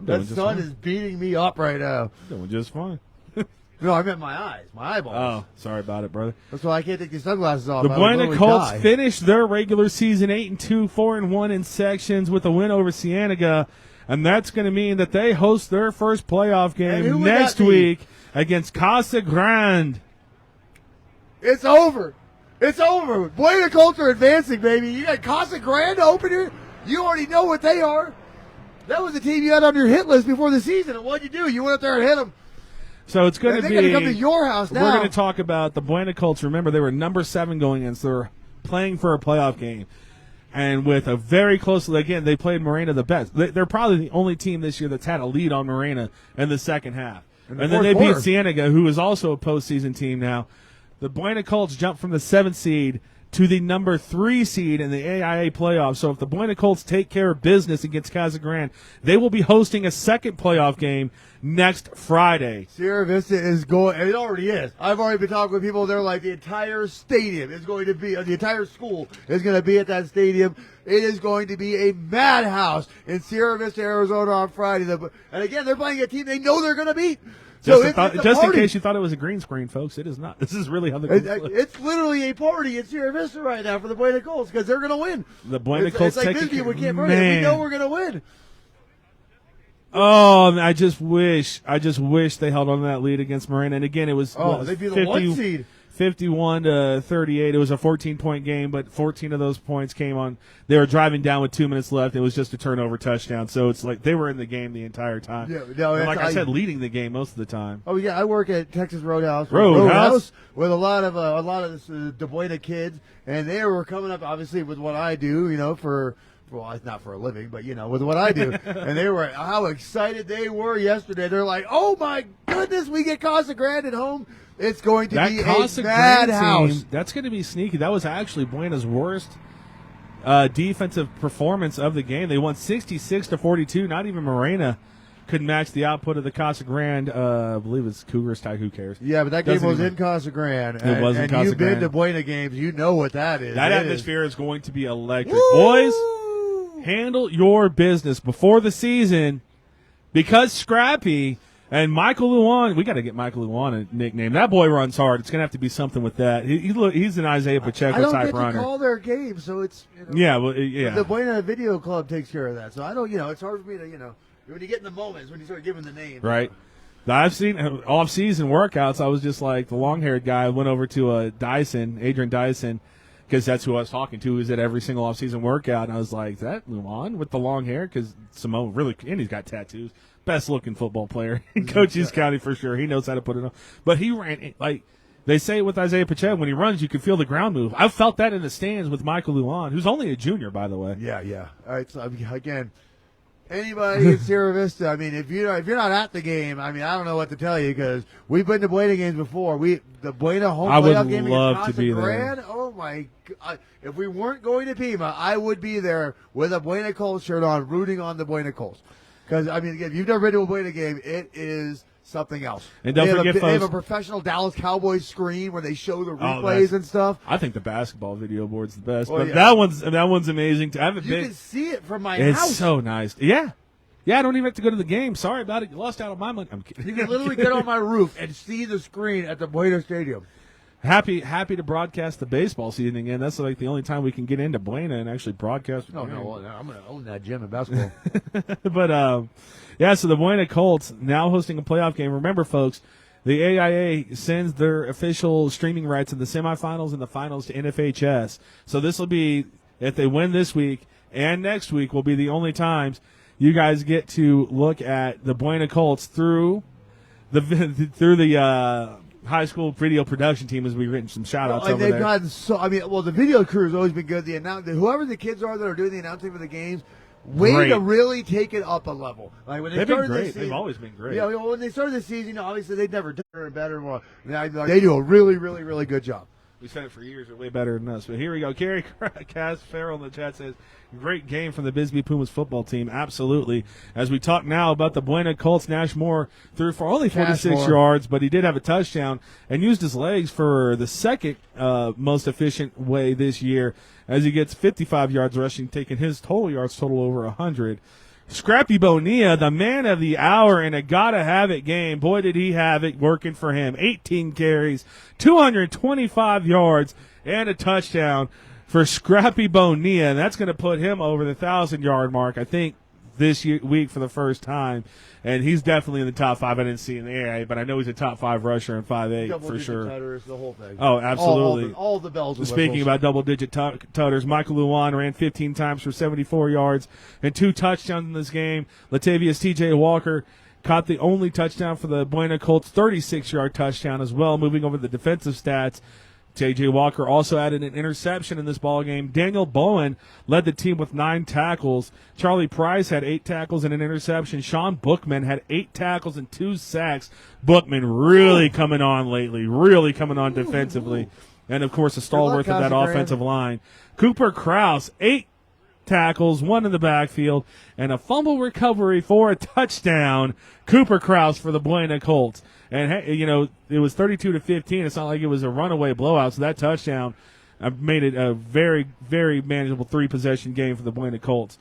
That sun is beating me up right now. I'm doing just fine. No, I meant my eyes, my eyeballs. Oh, sorry about it, brother. That's why I can't take these sunglasses off. The Buena Colts finished their regular season 8-2, 4-1 in sections with a win over Cienega. and that's going to mean that they host their first playoff game next week against Casa Grande. It's over. It's over. Buena Colts are advancing, baby. You got Casa Grande open here. You already know what they are. That was the team you had on your hit list before the season, and what'd you do? You went up there and hit them. So it's going to be. They're going to come to your house now. We're going to talk about the Buena Colts. Remember, they were number 7 going in, so they're playing for a playoff game. And with a very close, again, they played Morena the best. They're probably the only team this year that's had a lead on Morena in the second half. And then they beat Cienega, who is also a postseason team now. The Buena Colts jumped from the 7th seed to the number 3 seed in the AIA playoffs. So if the Buena Colts take care of business against Casa Grande, they will be hosting a second playoff game next Friday. Sierra Vista is going, it already is. I've already been talking with people, they're like, the entire stadium is going to be, the entire school is going to be at that stadium. It is going to be a madhouse in Sierra Vista, Arizona on Friday. And again, they're playing a team they know they're going to beat. So just in case you thought it was a green screen, folks, it is not. This is really how the it's literally a party in Sierra Vista right now for the Buena Colts because they're going to win. The Buena Colts it's like Bisbee with Camp Verde. We know we're going to win. Oh, I just wish they held on to that lead against Morena. And again, it was they'd be the 1 seed. 51-38. It was a 14-point game, but 14 of those points came on. They were driving down with 2 minutes left. It was just a turnover touchdown. So it's like they were in the game the entire time. Yeah, no, like I said, leading the game most of the time. Oh yeah, I work at Texas Roadhouse. With a lot of the Buena kids, and they were coming up obviously with what I do, well, it's not for a living, but, with what I do. And they were, how excited they were yesterday. They're like, oh, my goodness, we get Casa Grande at home. It's going to be a madhouse. That's going to be sneaky. That was actually Buena's worst defensive performance of the game. They won 66-42. Not even Morena could match the output of the Casa Grande. I believe it's Cougars tie. Who cares? Yeah, but that game was in Casa Grande. It was in Casa Grande. You've been to Buena games. You know what that is. That atmosphere is going to be electric. Boys, handle your business before the season because Scrappy and Michael Luan, we got to get Michael Luan a nickname. That boy runs hard. It's going to have to be something with that. He's an Isaiah Pacheco type runner. I don't get to call their game, so it's the Buena Video Club takes care of that. So I don't, it's hard for me to, when you get in the moments, when you start giving the names. Right. I've seen off-season workouts. I was just like the long-haired guy. I went over to Adrian Dyson, because that's who I was talking to. He was at every single off-season workout, and I was like, is that Luan with the long hair? Because Simone really, and he's got tattoos. Best-looking football player in Cochise County for sure. He knows how to put it on. But he ran, like they say with Isaiah Pacheco, when he runs, you can feel the ground move. I've felt that in the stands with Michael Luan, who's only a junior, by the way. Yeah. All right, so again, anybody in Sierra Vista, if you're not at the game, I don't know what to tell you because we've been to Buena games before. The Buena home playoff game against Casa Grande. Oh my God! If we weren't going to Pima, I would be there with a Buena Colts shirt on, rooting on the Buena Colts. Because again, if you've never been to a Buena game, it is something else. And don't forget, they have a professional Dallas Cowboys screen where they show the replays and stuff. I think the basketball video board's the best, but that one's amazing too. You can see it from my house. It's so nice. Yeah, I don't even have to go to the game. Sorry about it. You lost out on my money. I'm kidding. You can literally get on my roof and see the screen at the Buena Stadium. Happy to broadcast the baseball season again. That's like the only time we can get into Buena and actually broadcast. No, I'm going to own that gym in basketball. But so the Buena Colts now hosting a playoff game. Remember, folks, the AIA sends their official streaming rights in the semifinals and the finals to NFHS. So this will be, if they win this week and next week, will be the only times you guys get to look at the Buena Colts through the high school video production team, as we've written some shout-outs over there. Gotten the video crew has always been good. Whoever the kids are that are doing the announcing for the games, to really take it up a level. Like when they've been great. They've always been great. Yeah, when they started the season, obviously they'd never done it better. They do a really, really, really good job. We said it for years. They're way better than us. But here we go. Kerry Cass Farrell in the chat says, great game from the Bisbee Pumas football team. Absolutely. As we talk now about the Buena Colts, Nash Moore threw for only 46 yards, but he did have a touchdown and used his legs for the second most efficient way this year as he gets 55 yards rushing, taking his total yards over 100. Scrappy Bonilla, the man of the hour in a gotta-have-it game. Boy, did he have it working for him. 18 carries, 225 yards, and a touchdown for Scrappy Bonilla, and that's going to put him over the 1,000-yard mark. I think this week for the first time, and he's definitely in the top 5. I didn't see in the air, but I know he's a top 5 rusher in 5'8" for sure. Tutters, the whole thing. Oh, absolutely. All the bells and Speaking whistles. about double-digit tutters, Michael Luan ran 15 times for 74 yards and 2 touchdowns in this game. Latavius T.J. Walker caught the only touchdown for the Buena Colts, 36-yard touchdown as well. Moving over to the defensive stats, J.J. Walker also added an interception in this ballgame. Daniel Bowen led the team with 9 tackles. Charlie Price had 8 tackles and an interception. Sean Bookman had 8 tackles and 2 sacks. Bookman really coming on lately, really coming on defensively. And, of course, a stalwart of that offensive line. Cooper Krause, 8 tackles, 1 in the backfield, and a fumble recovery for a touchdown. Cooper Krause for the Buena Colts. And, hey, you know, it was 32-15. It's not like it was a runaway blowout, so that touchdown made it a very, very manageable 3-possession game for the Buena Colts.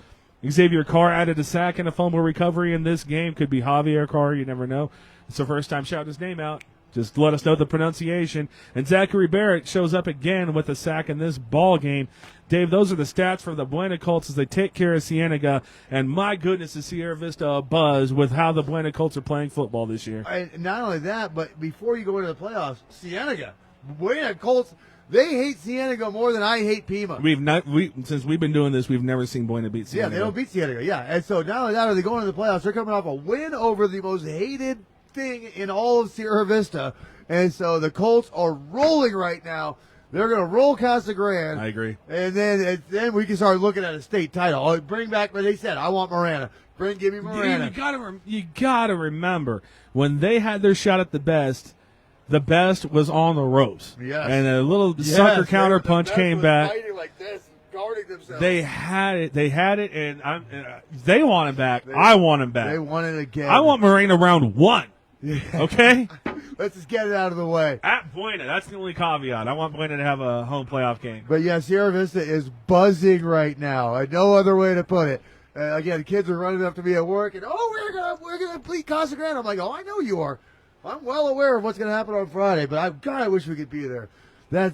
Xavier Carr added a sack and a fumble recovery in this game. Could be Javier Carr, you never know. It's the first time shouting his name out. Just let us know the pronunciation. And Zachary Barrett shows up again with a sack in this ball game. Dave, those are the stats for the Buena Colts as they take care of Cienega. And my goodness, is Sierra Vista a buzz with how the Buena Colts are playing football this year. And not only that, but before you go into the playoffs, Cienega, Buena Colts, they hate Cienega more than I hate Pima. Since we've been doing this, we've never seen Buena beat Cienega. Yeah, they don't beat Cienega. Yeah, and so not only that, are they going to the playoffs? They're coming off a win over the most hated thing in all of Sierra Vista, and so the Colts are rolling right now. They're going to roll Casa Grande. I agree. And then we can start looking at a state title. Oh, bring back what they said. I want Marana. Give me Marana. You gotta remember when they had their shot at the best was on the ropes. Yes. And a little sucker counter punch came back. Fighting like this, guarding themselves. They had it, and they want him back. I want him back. They want it again. I want Marana round 1. Okay? Let's just get it out of the way. At Buena, that's the only caveat. I want Buena to have a home playoff game. But yeah, Sierra Vista is buzzing right now. No other way to put it. Again, kids are running up to me at work, and we're gonna beat Casa Grande. I'm like, oh, I know you are. I'm well aware of what's gonna happen on Friday, but I wish we could be there. That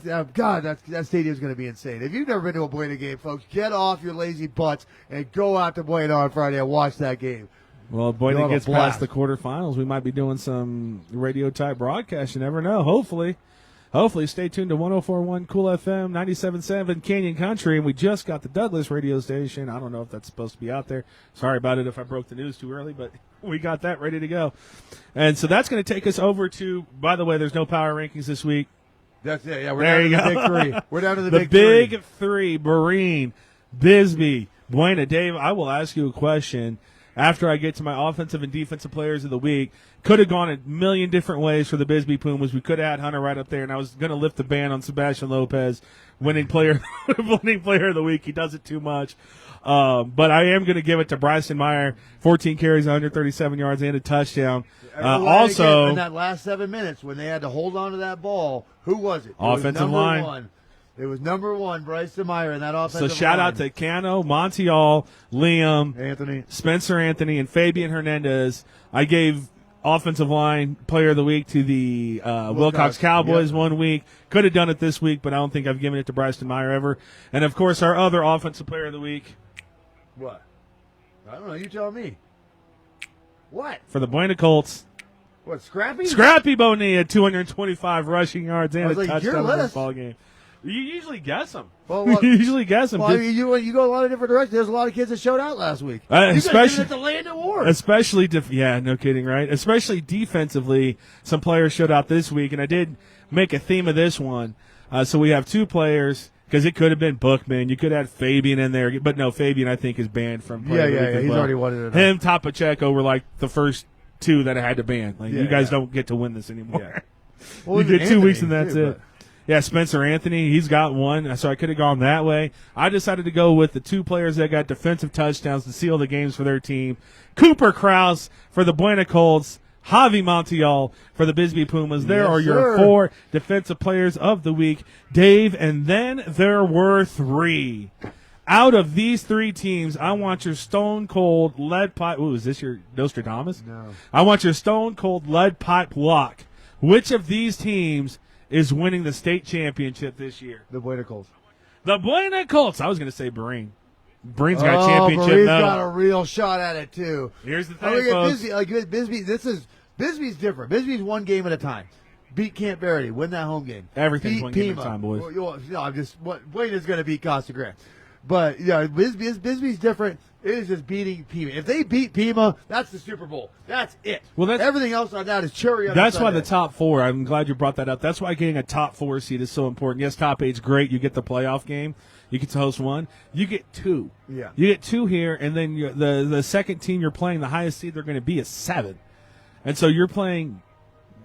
stadium's gonna be insane. If you've never been to a Buena game, folks, get off your lazy butts and go out to Buena on Friday and watch that game. Well, if Buena gets past the quarterfinals, we might be doing some radio-type broadcast. You never know. Hopefully, stay tuned to 104.1 Cool FM, 97.7 Canyon Country, and we just got the Douglas radio station. I don't know if that's supposed to be out there. Sorry about it if I broke the news too early, but we got that ready to go. And so that's going to take us over to, by the way, there's no power rankings this week. That's it. Yeah, we're down to the big 3. We're down to the big big three. Berrien, Bisbee, Buena. Dave, I will ask you a question. After I get to my offensive and defensive players of the week, could have gone a million different ways for the Bisbee Pumas. We could have had Hunter right up there, and I was going to lift the ban on Sebastian Lopez, winning player of the week. He does it too much. But I am going to give it to Bryson Meyer, 14 carries, 137 yards, and a touchdown. Also, in that last 7 minutes when they had to hold on to that ball, who was it? Offensive line. It was number 1, Bryson Meyer, in that offensive line. So shout out to Cano, Montiel, Liam, Anthony, Spencer Anthony, and Fabian Hernandez. I gave offensive line player of the week to the Wilcox Cowboys 1 week. Could have done it this week, but I don't think I've given it to Bryson Meyer ever. And, of course, our other offensive player of the week. What? I don't know. You tell me. What? For the Buena Colts. What, Scrappy? Scrappy Bonilla, 225 rushing yards and a touchdown in this ball game. You usually guess them. Well, you usually guess them. Well, you go a lot of different directions. There's a lot of kids that showed out last week. Especially at the Land Award. Especially, no kidding, right? Especially defensively, some players showed out this week, and I did make a theme of this one. So we have 2 players, because it could have been Bookman. You could have had Fabian in there, but no, Fabian I think is banned from playing. Yeah. He's already won it. Him, Top Pacheco were like the first 2 that I had to ban. Like you guys don't get to win this anymore. Yeah. Well, you get 2 weeks and that's too, it. Yeah, Spencer Anthony, he's got 1, so I could have gone that way. I decided to go with the 2 players that got defensive touchdowns to seal the games for their team. Cooper Krause for the Buena Colts, Javi Montiel for the Bisbee Pumas. There are your 4 defensive players of the week, Dave, and then there were 3. Out of these 3 teams, I want your stone cold lead pipe. Ooh, is this your Nostradamus? No. I want your stone cold lead pipe lock. Which of these teams is winning the state championship this year? The Buena Colts. The Buena Colts. I was going to say Berrien. Breen's got a championship Marie's medal. got a real shot at it too. Here's the I thing, mean, folks. Bisbee, Bisbee's different. Bisbee's one game at a time. Beat Camp Verde, win that home game. Everything's beat one game at a Pima. time, boys. No, I'm just Wayne is going to beat Costa Grande, but yeah, Bisbee's different. It is just beating Pima. If they beat Pima, that's the Super Bowl. That's it. Well, everything else on that is cherry on That's the why Sunday. the top four, I'm glad you brought that up. That's why getting a top 4 seed is so important. Yes, top 8's great. You get the playoff game. You get to host one. You get 2. Yeah. You get 2 here, and then the second team you're playing, the highest seed they're going to be is 7. And so you're playing,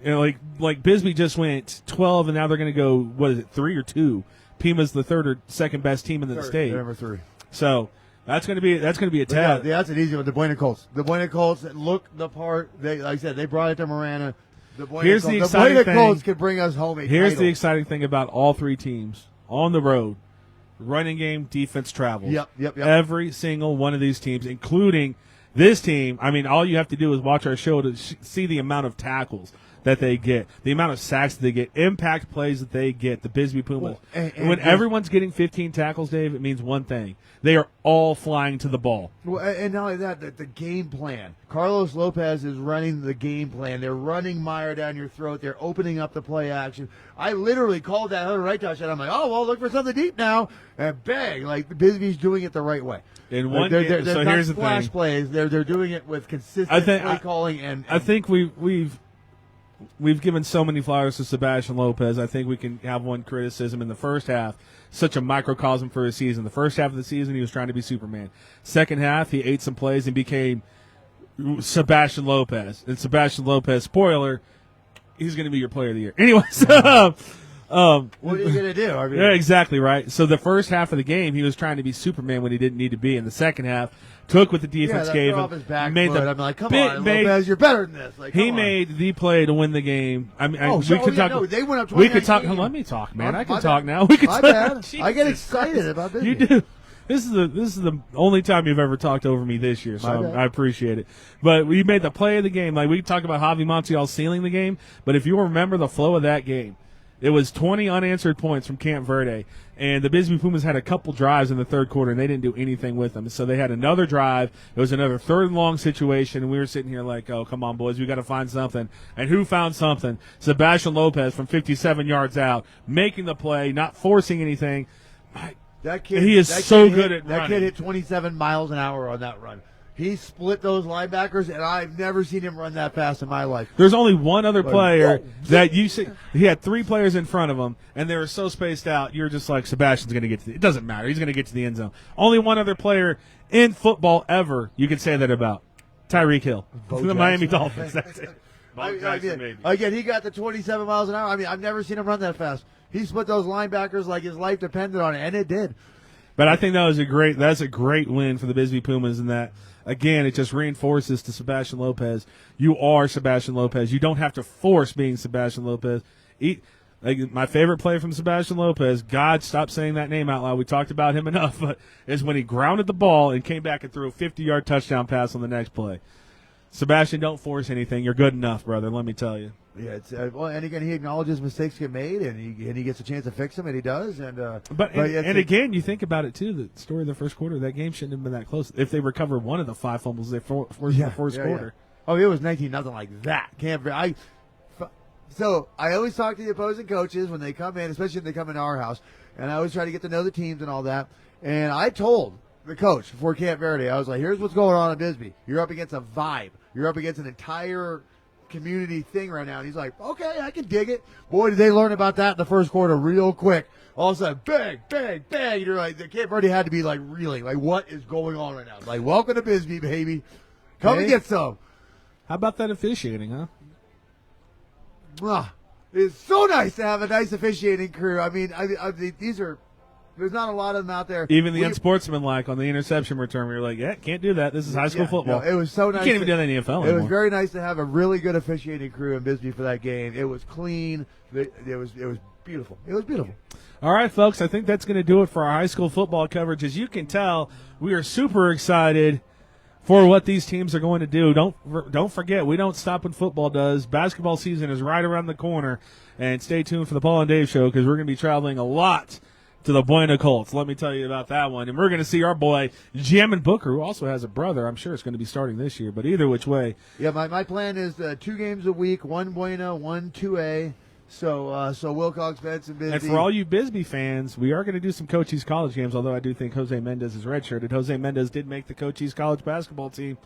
like Bisbee just went 12, and now they're going to go, 3 or 2? Pima's the third or second best team in the state. Number 3. So that's going to be a test. Yeah, that's an easy one. The Buena Colts. The Buena Colts look the part. Like I said, they brought it to Marana. The Buena Colts could bring us home a Here's title. the exciting thing about all 3 teams on the road. Running game, defense travels. Yep. Every single one of these teams, including this team. I mean, all you have to do is watch our show to see the amount of tackles that they get, the amount of sacks that they get, impact plays that they get, the Bisbee Pumas. Well, when everyone's getting 15 tackles, Dave, it means one thing. They are all flying to the ball. Well, and not only that, the game plan. Carlos Lopez is running the game plan. They're running Meyer down your throat. They're opening up the play action. I literally called that other right touch, and I'm like, oh, well, look for something deep now. And bang, like Bisbee's doing it the right way. In one they're game, so not here's the splash thing. plays. They're doing it with consistent play calling. And I think we've given so many flowers to Sebastian Lopez. I think we can have one criticism in the first half. Such a microcosm for his season. The first half of the season, he was trying to be Superman. Second half, he ate some plays and became Sebastian Lopez. And Sebastian Lopez, spoiler, he's going to be your player of the year. Anyways, what are you going to do? I mean, yeah, exactly right. So the first half of the game, he was trying to be Superman when he didn't need to be. In the second half, took what the defense gave him. His back made foot. the I'm like, come on, Lopez, you're better than this. Like, he made the play to win the game. I mean, they went up 20. We could talk. Let me talk, man. I can talk now. We can My talk. bad. I get excited about this. You do. This is the only time you've ever talked over me this year, so I appreciate it. But we made the play of the game. Like we talked about Javi Montiel sealing the game, but if you remember the flow of that game, it was 20 unanswered points from Camp Verde, and the Bisbee Pumas had a couple drives in the third quarter, and they didn't do anything with them. So they had another drive. It was another third and long situation, and we were sitting here like, oh, come on, boys, we got to find something. And who found something? Sebastian Lopez from 57 yards out, making the play, not forcing anything. He is so good at running. That kid hit 27 miles an hour on that run. He split those linebackers, and I've never seen him run that fast in my life. There's only one other player that you see. He had 3 players in front of him, and they were so spaced out, you're just like, Sebastian's going to get to it doesn't matter. He's going to get to the end zone. Only one other player in football ever you can say that about. Tyreek Hill. The Miami Dolphins. That's it. Again, he got to 27 miles an hour. I mean, I've never seen him run that fast. He split those linebackers like his life depended on it, and it did. But I think that's a great win for the Bisbee Pumas in that, again, it just reinforces to Sebastian Lopez, you are Sebastian Lopez. You don't have to force being Sebastian Lopez. My favorite play from Sebastian Lopez, God, stop saying that name out loud. We talked about him enough, but is when he grounded the ball and came back and threw a 50-yard touchdown pass on the next play. Sebastian, don't force anything. You're good enough, brother, let me tell you. Yeah, and again, he acknowledges mistakes get made, and he gets a chance to fix them, and he does. Again, you think about it too. The story of the first quarter, that game shouldn't have been that close. If they recover one of the 5 fumbles they forced in the first quarter. Yeah. Oh, it was 19-0 like that. So I always talk to the opposing coaches when they come in, especially when they come into our house, and I always try to get to know the teams and all that. And I told the coach before Camp Verde, I was like, "Here's what's going on in Bisbee. You're up against a vibe. You're up against an entire community thing right now." And he's like, okay, I can dig it. Boy, did they learn about that in the first quarter real quick. All of a sudden, bang, bang, bang. You're like, the Camp Verde had to be like, really, like, what is going on right now? Like, welcome to Bisbee, baby. Come and get some. How about that officiating, huh? It's so nice to have a nice officiating crew. I mean, there's not a lot of them out there. Even the unsportsmanlike on the interception return, we were like, yeah, can't do that. This is high school football. No, it was so nice. You can't even do that in the NFL anymore. It was very nice to have a really good officiating crew in Bisbee for that game. It was clean. It was beautiful. It was beautiful. All right, folks, I think that's going to do it for our high school football coverage. As you can tell, we are super excited for what these teams are going to do. Don't forget, we don't stop when football does. Basketball season is right around the corner. And stay tuned for the Paul and Dave Show because we're going to be traveling a lot to the Buena Colts. Let me tell you about that one. And we're going to see our boy Jammin Booker, who also has a brother. I'm sure it's going to be starting this year. But either which way. Yeah, my plan is 2 games a week, 1 Buena, 1 2A. So Wilcox, Benson, Bisbee. And for all you Bisbee fans, we are going to do some Cochise College games, although I do think Jose Mendez is redshirted. Jose Mendez did make the Cochise College basketball team.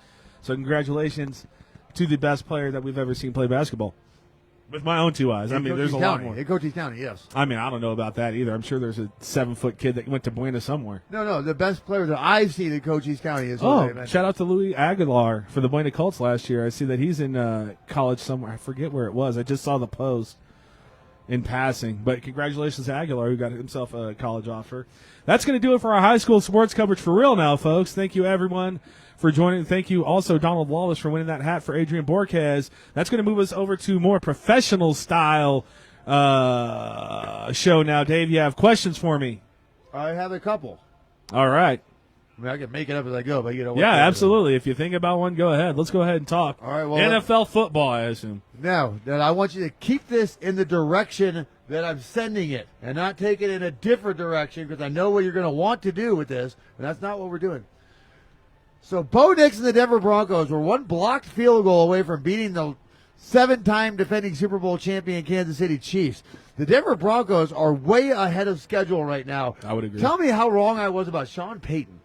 So congratulations to the best player that we've ever seen play basketball. With my own 2 eyes. I mean, there's a lot more. In Cochise County, yes. I mean, I don't know about that either. I'm sure there's a 7-foot kid that went to Buena somewhere. No, the best player that I've seen in Cochise County is Jose Mendez. Shout out to Louis Aguilar for the Buena Colts last year. I see that he's in college somewhere. I forget where it was. I just saw the post in passing. But congratulations to Aguilar, who got himself a college offer. That's going to do it for our high school sports coverage for real now, folks. Thank you, everyone, for joining. Thank you also, Donald Wallace, for winning that hat for Adrian Borquez. That's going to move us over to more professional style show now. Dave, you have questions for me? I have a couple. All right. I mean, I can make it up as I go, but Yeah, absolutely. If you think about one, go ahead. Let's go ahead and talk. All right. Well, NFL football, I assume. Now, I want you to keep this in the direction that I'm sending it, and not take it in a different direction, because I know what you're going to want to do with this, and that's not what we're doing. So Bo Nix and the Denver Broncos were 1 blocked field goal away from beating the 7-time defending Super Bowl champion Kansas City Chiefs. The Denver Broncos are way ahead of schedule right now. I would agree. Tell me how wrong I was about Sean Payton.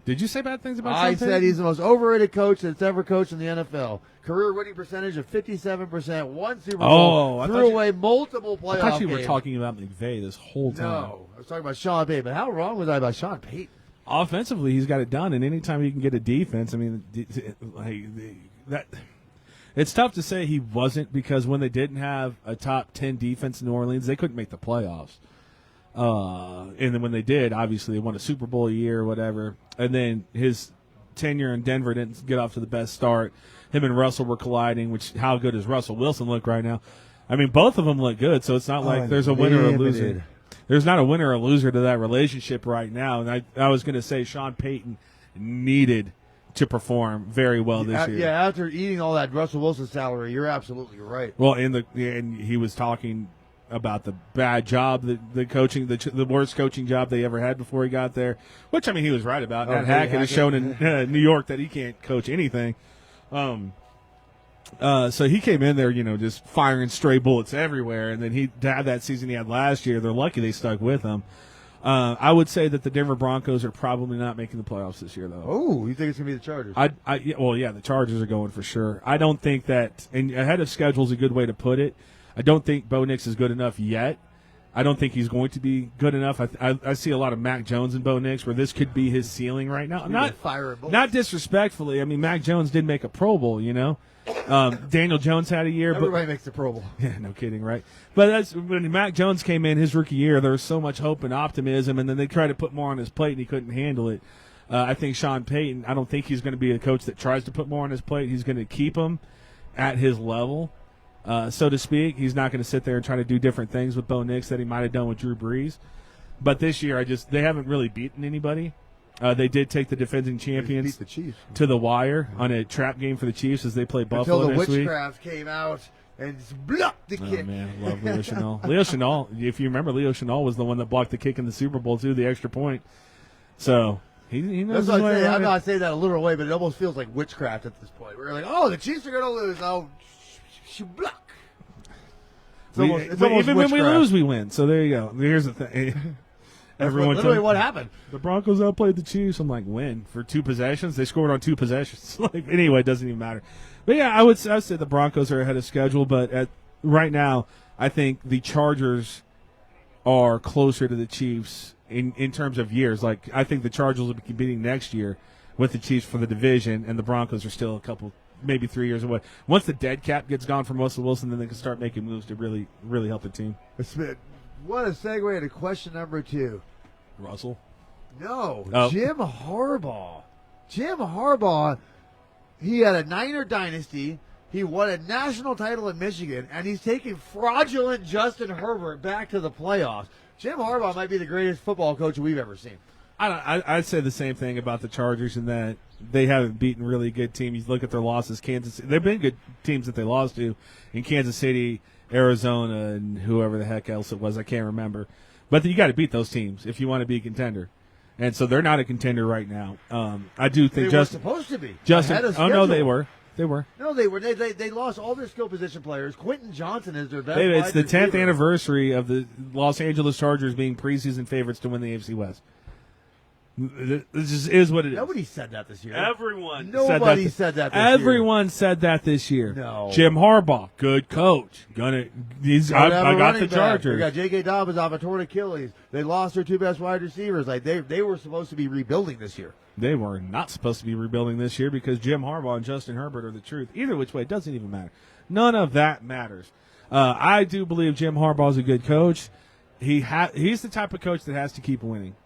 Did you say bad things about Sean Payton? I said he's the most overrated coach that's ever coached in the NFL. Career winning percentage of 57%, 1 Super Bowl, threw away multiple playoff games. I thought you were talking about McVay this whole time. No, I was talking about Sean Payton. But how wrong was I about Sean Payton? Offensively, he's got it done, and anytime you can get a defense, I mean, it's tough to say he wasn't, because when they didn't have a top 10 defense in New Orleans, they couldn't make the playoffs. And then when they did, obviously they won a Super Bowl a year or whatever. And then his tenure in Denver didn't get off to the best start. Him and Russell were colliding, which how good does Russell Wilson look right now? I mean, both of them look good, so it's not like there's a winner or a loser. There's not a winner or loser to that relationship right now. And I was going to say Sean Payton needed to perform very well this year. Yeah, after eating all that Russell Wilson salary, you're absolutely right. Well, and he was talking about the bad job, the coaching, the worst coaching job they ever had before he got there, which, I mean, he was right about. Matt Hackett has shown in New York that he can't coach anything. So he came in there, just firing stray bullets everywhere, and then he had that season he had last year. They're lucky they stuck with him. I would say that the Denver Broncos are probably not making the playoffs this year, though. Oh, you think it's going to be the Chargers? The Chargers are going for sure. I don't think that, and ahead of schedule is a good way to put it. I don't think Bo Nix is good enough yet. I don't think he's going to be good enough. I see a lot of Mac Jones and Bo Nix where this could be his ceiling right now. Not disrespectfully. I mean, Mac Jones did make a Pro Bowl, Daniel Jones had a year. Everybody makes the Pro Bowl. Yeah, no kidding, right? But that's when Mac Jones came in his rookie year, there was so much hope and optimism, and then they tried to put more on his plate, and he couldn't handle it. I think Sean Payton, I don't think he's going to be a coach that tries to put more on his plate. He's going to keep him at his level, so to speak. He's not going to sit there and try to do different things with Bo Nix that he might have done with Drew Brees. But this year, they haven't really beaten anybody. They did take the defending champions the Chiefs to the wire on a trap game for the Chiefs as they play Buffalo until the this week. witchcraft came out and blocked the kick. Oh, man, I love Leo Chenal. Leo Chenal, if you remember, Leo Chenal was the one that blocked the kick in the Super Bowl, too, the extra point. So he knows his way around. I'm not saying that a literal way, but it almost feels like witchcraft at this point. We're like, the Chiefs are going to lose. Oh, block. Even when we lose, we win. So there you go. Here's the thing. Literally what happened. The Broncos outplayed the Chiefs. I'm like, win for 2 possessions. They scored on 2 possessions. Anyway, it doesn't even matter. But yeah, I would say the Broncos are ahead of schedule. But right now, I think the Chargers are closer to the Chiefs in terms of years. Like, I think the Chargers will be competing next year with the Chiefs for the division, and the Broncos are still a couple, maybe 3 years away. Once the dead cap gets gone for Russell Wilson, then they can start making moves to really, really help the team. What a segue into question number 2. Russell? No, oh. Jim Harbaugh. Jim Harbaugh, he had a Niner dynasty. He won a national title in Michigan, and he's taking fraudulent Justin Herbert back to the playoffs. Jim Harbaugh might be the greatest football coach we've ever seen. I'd say the same thing about the Chargers in that they haven't beaten really good teams. You look at their losses, Kansas City. They've been good teams that they lost to in Kansas City, Arizona, and whoever the heck else it was. I can't remember. But you got to beat those teams if you want to be a contender. And so they're not a contender right now. I do think they were supposed to be. Oh, no, they were. They were. No, they were. They lost all their skill position players. Quentin Johnson is their best. It's the 10th anniversary of the Los Angeles Chargers being preseason favorites to win the AFC West. This just is what it is. Nobody said that this year. Nobody said that this year. Everyone said that this year. No. Jim Harbaugh, good coach. I got the Chargers. They got J.K. Dobbins off a torn Achilles. They lost their two best wide receivers. Like they were supposed to be rebuilding this year. They were not supposed to be rebuilding this year because Jim Harbaugh and Justin Herbert are the truth. Either which way, it doesn't even matter. None of that matters. I do believe Jim Harbaugh is a good coach. He's the type of coach that has to keep winning.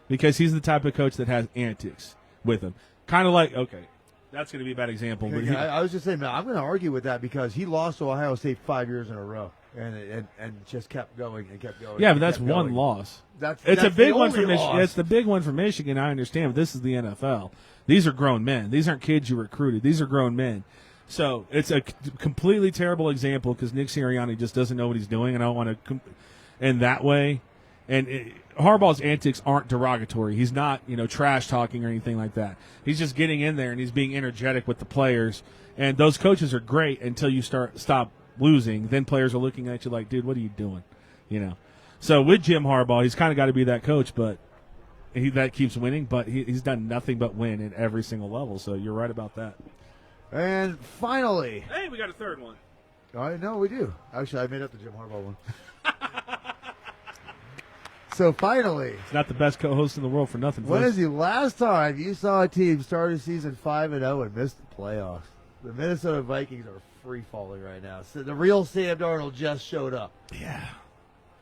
Because he's the type of coach that has antics with him. Kind of like, okay, that's going to be a bad example. But I was just saying, man, I'm going to argue with that because he lost to Ohio State 5 years in a row and just kept going and kept going. Yeah, but that's one loss. It's a big one for Michigan. It's the big one for Michigan. I understand, but this is the NFL. These are grown men. These aren't kids you recruited. These are grown men. So it's a completely terrible example because Nick Sirianni just doesn't know what he's doing, and I don't want to in that way. And Harbaugh's antics aren't derogatory. He's not, trash talking or anything like that. He's just getting in there and he's being energetic with the players. And those coaches are great until you stop losing. Then players are looking at you like, dude, what are you doing? So with Jim Harbaugh, he's kind of got to be that coach, but that keeps winning. But he's done nothing but win at every single level. So you're right about that. And finally, hey, we got a third one. I know we do. Actually, I made up the Jim Harbaugh one. So finally, it's not the best co-host in the world for nothing. When is the last time you saw a team start a season 5-0 and miss the playoffs? The Minnesota Vikings are free falling right now. So the real Sam Darnold just showed up. Yeah.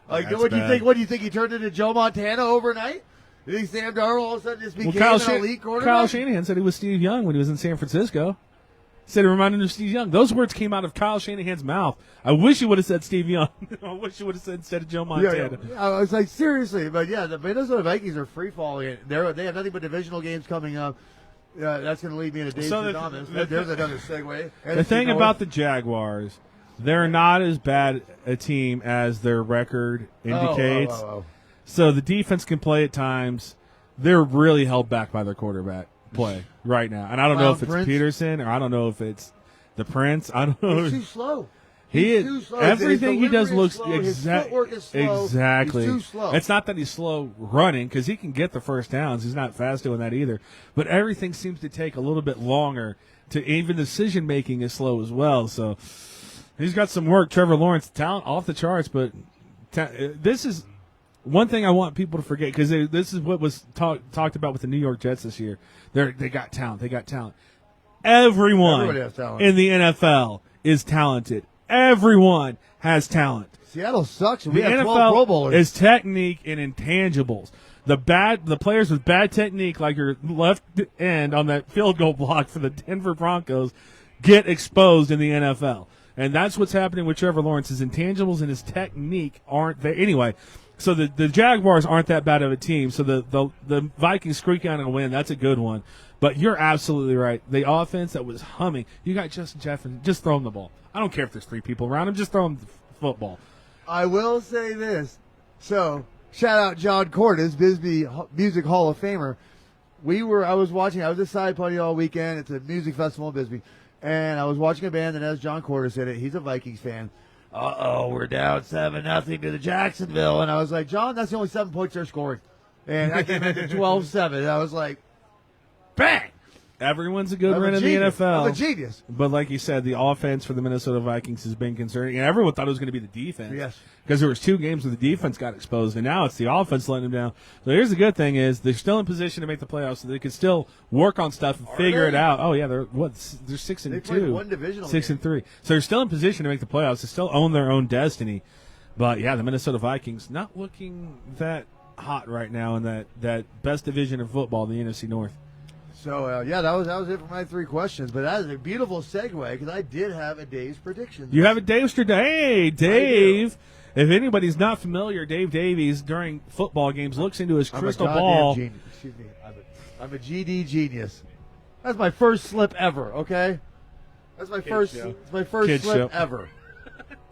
What do you think? What do you think? He turned into Joe Montana overnight? You think Sam Darnold all of a sudden just became an elite quarterback? Kyle Shanahan said he was Steve Young when he was in San Francisco. Said it reminded him of Steve Young. Those words came out of Kyle Shanahan's mouth. I wish he would have said Steve Young. I wish he would have said instead of Joe Montana. Yeah. I was like, seriously. But, yeah, the Minnesota Vikings are free-falling. They have nothing but divisional games coming up. That's going to lead me into DaveStradamus. There's another segue. The thing about the Jaguars, they're not as bad a team as their record indicates. So the defense can play at times. They're really held back by their quarterback play right now. And I don't know if it's Peterson or I don't know if it's the Prince. I don't know. He's too slow. He's too slow. Everything he does looks His footwork is slow. Exactly. He's too slow. It's not that he's slow running because he can get the first downs. He's not fast doing that either. But everything seems to take a little bit longer. To even decision making is slow as well. So he's got some work. Trevor Lawrence, talent off the charts, but this is one thing I want people to forget because this is what was talked about with the New York Jets this year. They got talent. They got talent. Everyone has talent. in the NFL is talented. Everyone has talent. Seattle sucks. The have 12 NFL Pro Bowlers. is technique and intangibles. The players with bad technique, like your left end on that field goal block for the Denver Broncos, get exposed in the NFL. And that's what's happening with Trevor Lawrence. His intangibles and his technique aren't there. Anyway, so the Jaguars aren't that bad of a team. So the Vikings squeak out a win. That's a good one. But you're absolutely right. The offense that was humming, you got Justin Jefferson, just throw him the ball. I don't care if there's 3 people around him, just throw him the football. I will say this. Shout out John Cordes, Bisbee Music Hall of Famer. I was a side party all weekend. It's a music festival in Bisbee. And I was watching a band that has John Cordes in it. He's a Vikings fan. We're down 7-0 to the Jacksonville. And I was like, John, that's the only 7 points they're scoring. And I came into 12-7. And I was like, bang! Everyone's a good run in the NFL. I'm a genius. But like you said, the offense for the Minnesota Vikings has been concerning. And everyone thought it was going to be the defense. Yes. Because there was 2 games where the defense got exposed, and now it's the offense letting them down. So here's the good thing is they're still in position to make the playoffs, so they can still work on stuff and figure it out. Oh, yeah, they're 6-2. They played one divisional 6-3. So they're still in position to make the playoffs. They still own their own destiny. But, yeah, the Minnesota Vikings not looking that hot right now in that best division of football, the NFC North. So, that was it for my 3 questions. But that is a beautiful segue because I did have a Dave's prediction. You have a DaveStradamus. Hey, Dave. If anybody's not familiar, Dave Davies, during football games, looks into his crystal ball. Excuse me. I'm a GD genius. That's my first slip ever, okay? That's my first slip ever.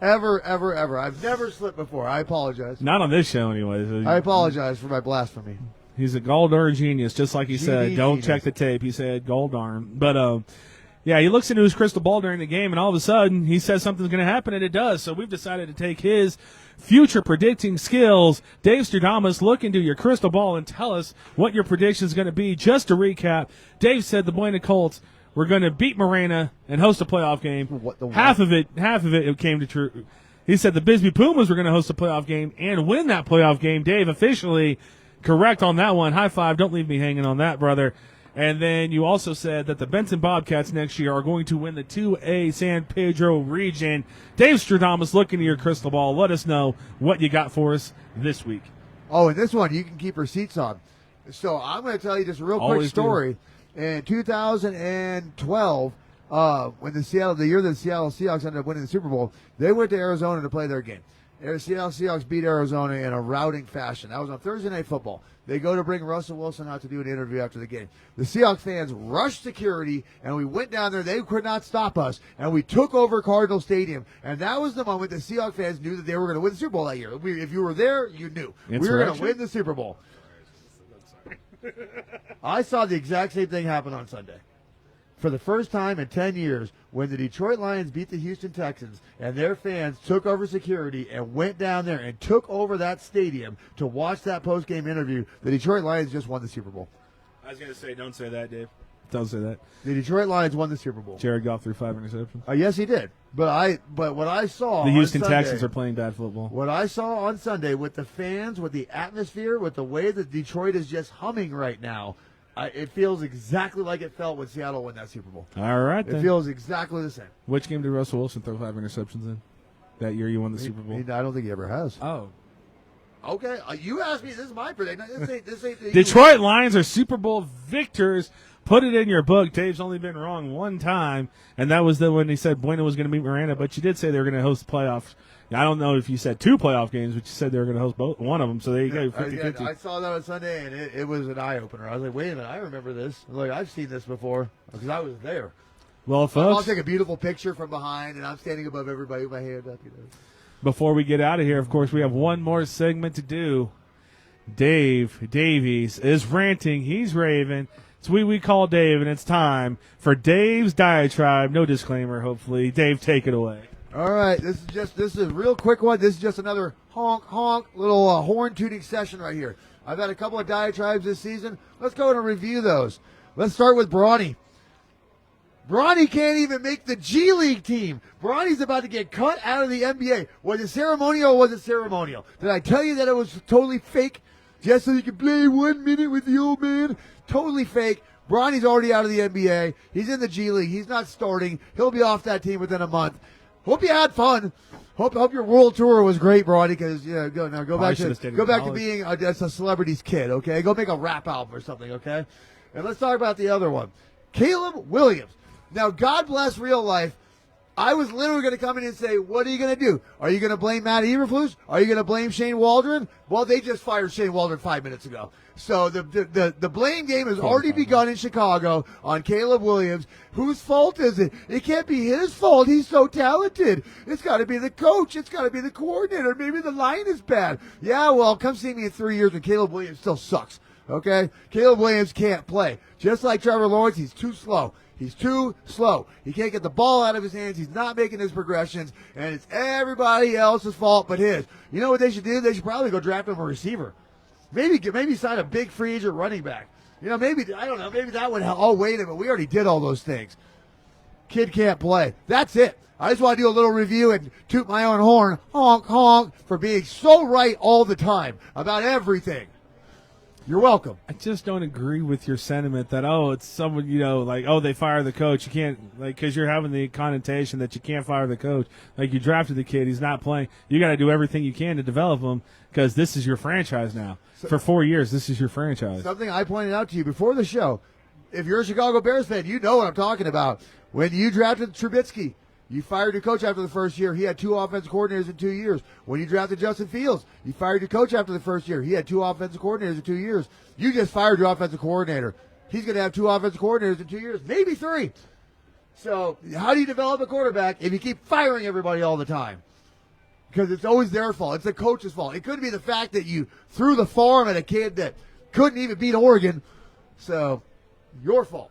Ever, ever, ever. I've never slipped before. I apologize. Not on this show, anyways. I apologize for my blasphemy. He's a Goldar genius, just like he said. Don't genius. check the tape. He said Goldar. But, yeah, he looks into his crystal ball during the game, and all of a sudden he says something's going to happen, and it does. So we've decided to take his future predicting skills. DaveStradamus, look into your crystal ball and tell us what your prediction is going to be. Just to recap, Dave said the Buena Colts were going to beat Marana and host a playoff game. Half of it came to true. He said the Bisbee Pumas were going to host a playoff game and win that playoff game. Dave, officially correct on that one. High five. Don't leave me hanging on that, brother. And then you also said that the Benton Bobcats next year are going to win the 2A San Pedro region. DaveStradamus, look into your crystal ball. Let us know what you got for us this week. Oh, and this one you can keep receipts on. So I'm going to tell you just a real quick story. In 2012, when the year that the Seattle Seahawks ended up winning the Super Bowl, they went to Arizona to play their game. The Seattle Seahawks beat Arizona in a routing fashion. That was on Thursday Night Football. They go to bring Russell Wilson out to do an interview after the game. The Seahawks fans rushed security, and we went down there. They could not stop us, and we took over Cardinal Stadium. And that was the moment the Seahawks fans knew that they were going to win the Super Bowl that year. If you were there, you knew. We were going to win the Super Bowl. I saw the exact same thing happen on Sunday. For the first time in 10 years, when the Detroit Lions beat the Houston Texans and their fans took over security and went down there and took over that stadium to watch that post-game interview, the Detroit Lions just won the Super Bowl. I was going to say, don't say that, Dave. Don't say that. The Detroit Lions won the Super Bowl. Jared Goff threw 5 interceptions. Yes, he did. But what I saw the Houston on Sunday, Texans are playing bad football. What I saw on Sunday with the fans, with the atmosphere, with the way that Detroit is just humming right now, it feels exactly like it felt when Seattle won that Super Bowl. All right, then. It feels exactly the same. Which game did Russell Wilson throw 5 interceptions in? That year you won the Super Bowl? I don't think he ever has. Oh. Okay, you asked me. This is my prediction. This ain't Detroit Lions are Super Bowl victors. Put it in your book. Dave's only been wrong one time, and that was when he said Buena was going to beat Miranda, but you did say they were going to host the playoffs. I don't know if you said 2 playoff games, but you said they were going to host one of them, so there you go, 50-50. I saw that on Sunday, and it was an eye-opener. I was like, wait a minute, I remember this. Like, I've seen this before because I was there. Well, folks, I'll take a beautiful picture from behind, and I'm standing above everybody with my hand up. Before we get out of here, of course, we have one more segment to do. Davies is ranting. He's raving. It's we call Dave, and it's time for Dave's diatribe. No disclaimer, hopefully. Dave, take it away. All right, this is a real quick one. This is just another honk little horn tooting session right here. I've had a couple of diatribes this season. Let's go and review those. Let's start with Brawny. Brawny can't even make the G League team. Brawny's about to get cut out of the NBA. Was it ceremonial or was it ceremonial? Did I tell you that it was totally fake? Just so you can play 1 minute with the old man? Totally fake. Brawny's already out of the NBA. He's in the G League. He's not starting. He'll be off that team within a month. Hope you had fun. Hope your world tour was great, Brawny. Because go back to being a celebrity's kid. Okay, go make a rap album or something. Okay, and let's talk about the other one, Caleb Williams. Now, God bless real life. I was literally going to come in and say, what are you going to do? Are you going to blame Matt Eberflus? Are you going to blame Shane Waldron? Well, they just fired Shane Waldron 5 minutes ago. So the blame game has already begun in Chicago on Caleb Williams. Whose fault is it? It can't be his fault. He's so talented. It's got to be the coach. It's got to be the coordinator. Maybe the line is bad. Yeah, well, come see me in 3 years when Caleb Williams still sucks. Okay? Caleb Williams can't play. Just like Trevor Lawrence, he's too slow. He's too slow. He can't get the ball out of his hands. He's not making his progressions, and it's everybody else's fault but his. You know what they should do? They should probably go draft him a receiver. Maybe sign a big free agent running back. Maybe, I don't know, maybe that would help. Oh, wait a minute, we already did all those things. Kid can't play. That's it. I just want to do a little review and toot my own horn, honk, honk, for being so right all the time about everything. You're welcome. I just don't agree with your sentiment that, it's someone, they fire the coach. You can't, because you're having the connotation that you can't fire the coach. Like, you drafted the kid. He's not playing. You got to do everything you can to develop him because this is your franchise now. For 4 years, this is your franchise. Something I pointed out to you before the show. If you're a Chicago Bears fan, you know what I'm talking about. When you drafted Trubisky, you fired your coach after the first year. He had 2 offensive coordinators in 2 years. When you drafted Justin Fields, you fired your coach after the first year. He had 2 offensive coordinators in 2 years. You just fired your offensive coordinator. He's going to have 2 offensive coordinators in 2 years, maybe 3. So how do you develop a quarterback if you keep firing everybody all the time? because it's always their fault. It's the coach's fault. It could be the fact that you threw the farm at a kid that couldn't even beat Oregon. So, your fault.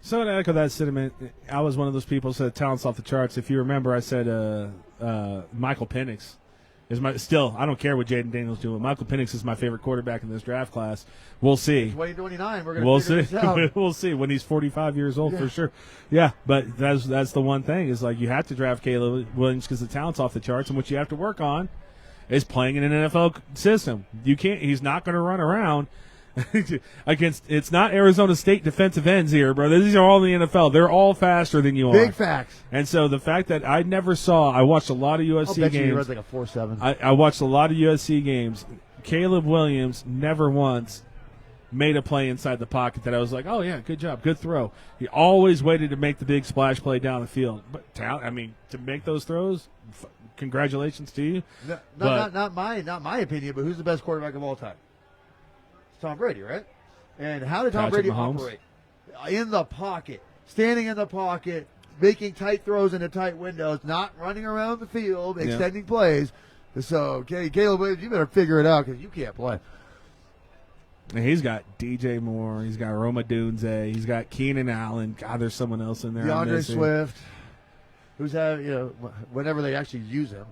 So to echo that sentiment, I was one of those people who said talent's off the charts. If you remember, I said Michael Penix is still. I don't care what Jaden Daniels doing. Michael Penix is my favorite quarterback in this draft class. We'll see. 2029, we're going to figure this out. We'll see when he's 45 years old for sure. Yeah, but that's the one thing is like you have to draft Caleb Williams because the talent's off the charts, and what you have to work on is playing in an NFL system. You can't. He's not going to run around. Against it's not Arizona State defensive ends here, bro. These are all in the NFL. They're all faster than you are. Big facts. And so the fact that I watched a lot of USC games. You read like a 4.7. I watched a lot of USC games. Caleb Williams never once made a play inside the pocket that I was like, oh yeah, good job, good throw. He always waited to make the big splash play down the field. But talent, I mean, to make those throws, congratulations to you. Not my opinion, but who's the best quarterback of all time? Tom Brady, right? And how did Tom Brady operate? In the pocket, standing in the pocket, making tight throws into tight windows, not running around the field, extending plays. So, Caleb Williams, you better figure it out because you can't play. And he's got DJ Moore, he's got Roma Dunze, he's got Keenan Allen. God, there's someone else in there. DeAndre Swift, who's whenever they actually use him.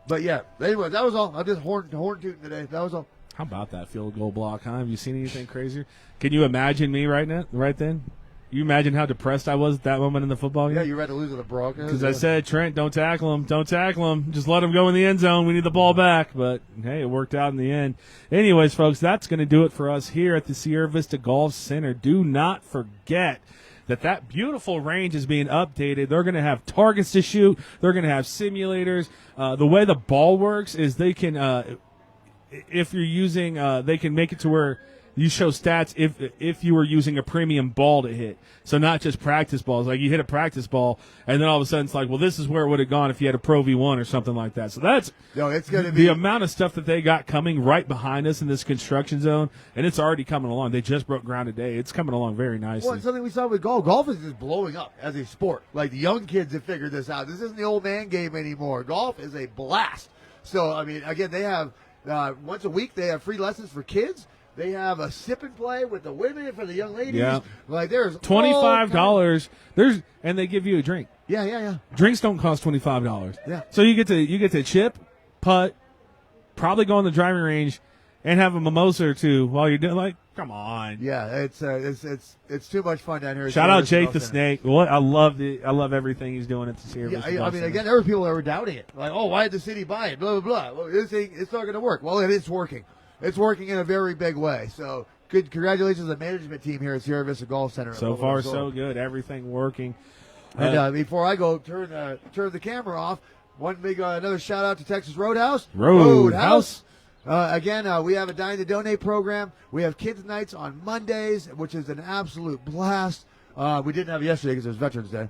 But yeah, anyway, that was all. I'm just horn tooting today. That was all. How about that field goal block, huh? Have you seen anything crazier? Can you imagine me right then? You imagine how depressed I was at that moment in the football game? Yeah, you read to lose to the Broncos. Because I said, Trent, don't tackle him. Just let him go in the end zone. We need the ball back. But, hey, it worked out in the end. Anyways, folks, that's going to do it for us here at the Sierra Vista Golf Center. Do not forget that beautiful range is being updated. They're going to have targets to shoot. They're going to have simulators. The way the ball works is they can if you're using, they can make it to where you show stats if you were using a premium ball to hit. So not just practice balls. Like you hit a practice ball, and then all of a sudden it's like, well, this is where it would have gone if you had a Pro V1 or something like that. So that's it's going to be the amount of stuff that they got coming right behind us in this construction zone, and it's already coming along. They just broke ground today. It's coming along very nicely. Well, it's something we saw with golf. Golf is just blowing up as a sport. Like the young kids have figured this out. This isn't the old man game anymore. Golf is a blast. So, I mean, again, they have once a week they have free lessons for kids. They have a sip and play with the women and for the young ladies. Yeah. Like there's $25. And they give you a drink. Yeah. Drinks don't cost $25. Yeah. So you get to chip, putt, probably go on the driving range, and have a mimosa or two while you're doing. Like, come on. Yeah, it's too much fun down here. Shout out Jake the Snake. What I love everything he's doing at the Sierra Vista Golf Center. Again, there were people that were doubting it. Like, oh, why did the city buy it? Blah blah blah. Well, it's not going to work. Well, it is working. It's working in a very big way. So, congratulations to the management team here at Sierra Vista Golf Center. So far, so good. Everything working. And before I go turn the camera off, another shout out to Texas Roadhouse. Roadhouse. Again, we have a Dine to Donate program. We have kids' nights on Mondays, which is an absolute blast. We didn't have it yesterday because it was Veterans Day.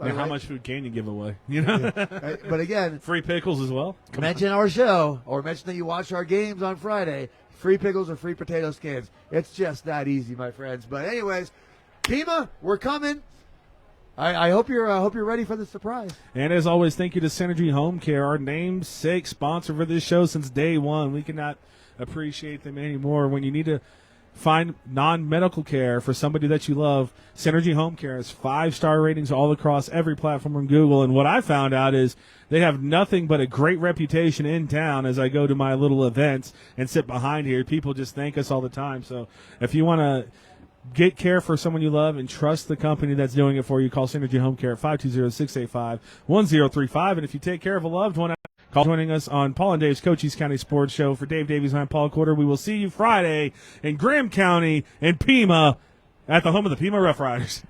How much food can you give away? You know, but again, free pickles as well. Mention our show or mention that you watch our games on Friday. Free pickles or free potato skins. It's just that easy, my friends. But anyways, Pima, we're coming. I hope you're ready for the surprise. And as always, thank you to Synergy HomeCare, our namesake sponsor for this show since day one. We cannot appreciate them anymore. When you need to find non-medical care for somebody that you love, Synergy HomeCare has 5-star ratings all across every platform on Google. And what I found out is they have nothing but a great reputation in town. As I go to my little events and sit behind here, people just thank us all the time. So if you want to get care for someone you love and trust the company that's doing it for you, call Synergy HomeCare at 520-685-1035. And if you take care of a loved one, call joining us on Paul and Dave's Cochise County Sports Show. For Dave Davies, I'm Paul Quarter. We will see you Friday in Graham County and Pima at the home of the Pima Rough Riders.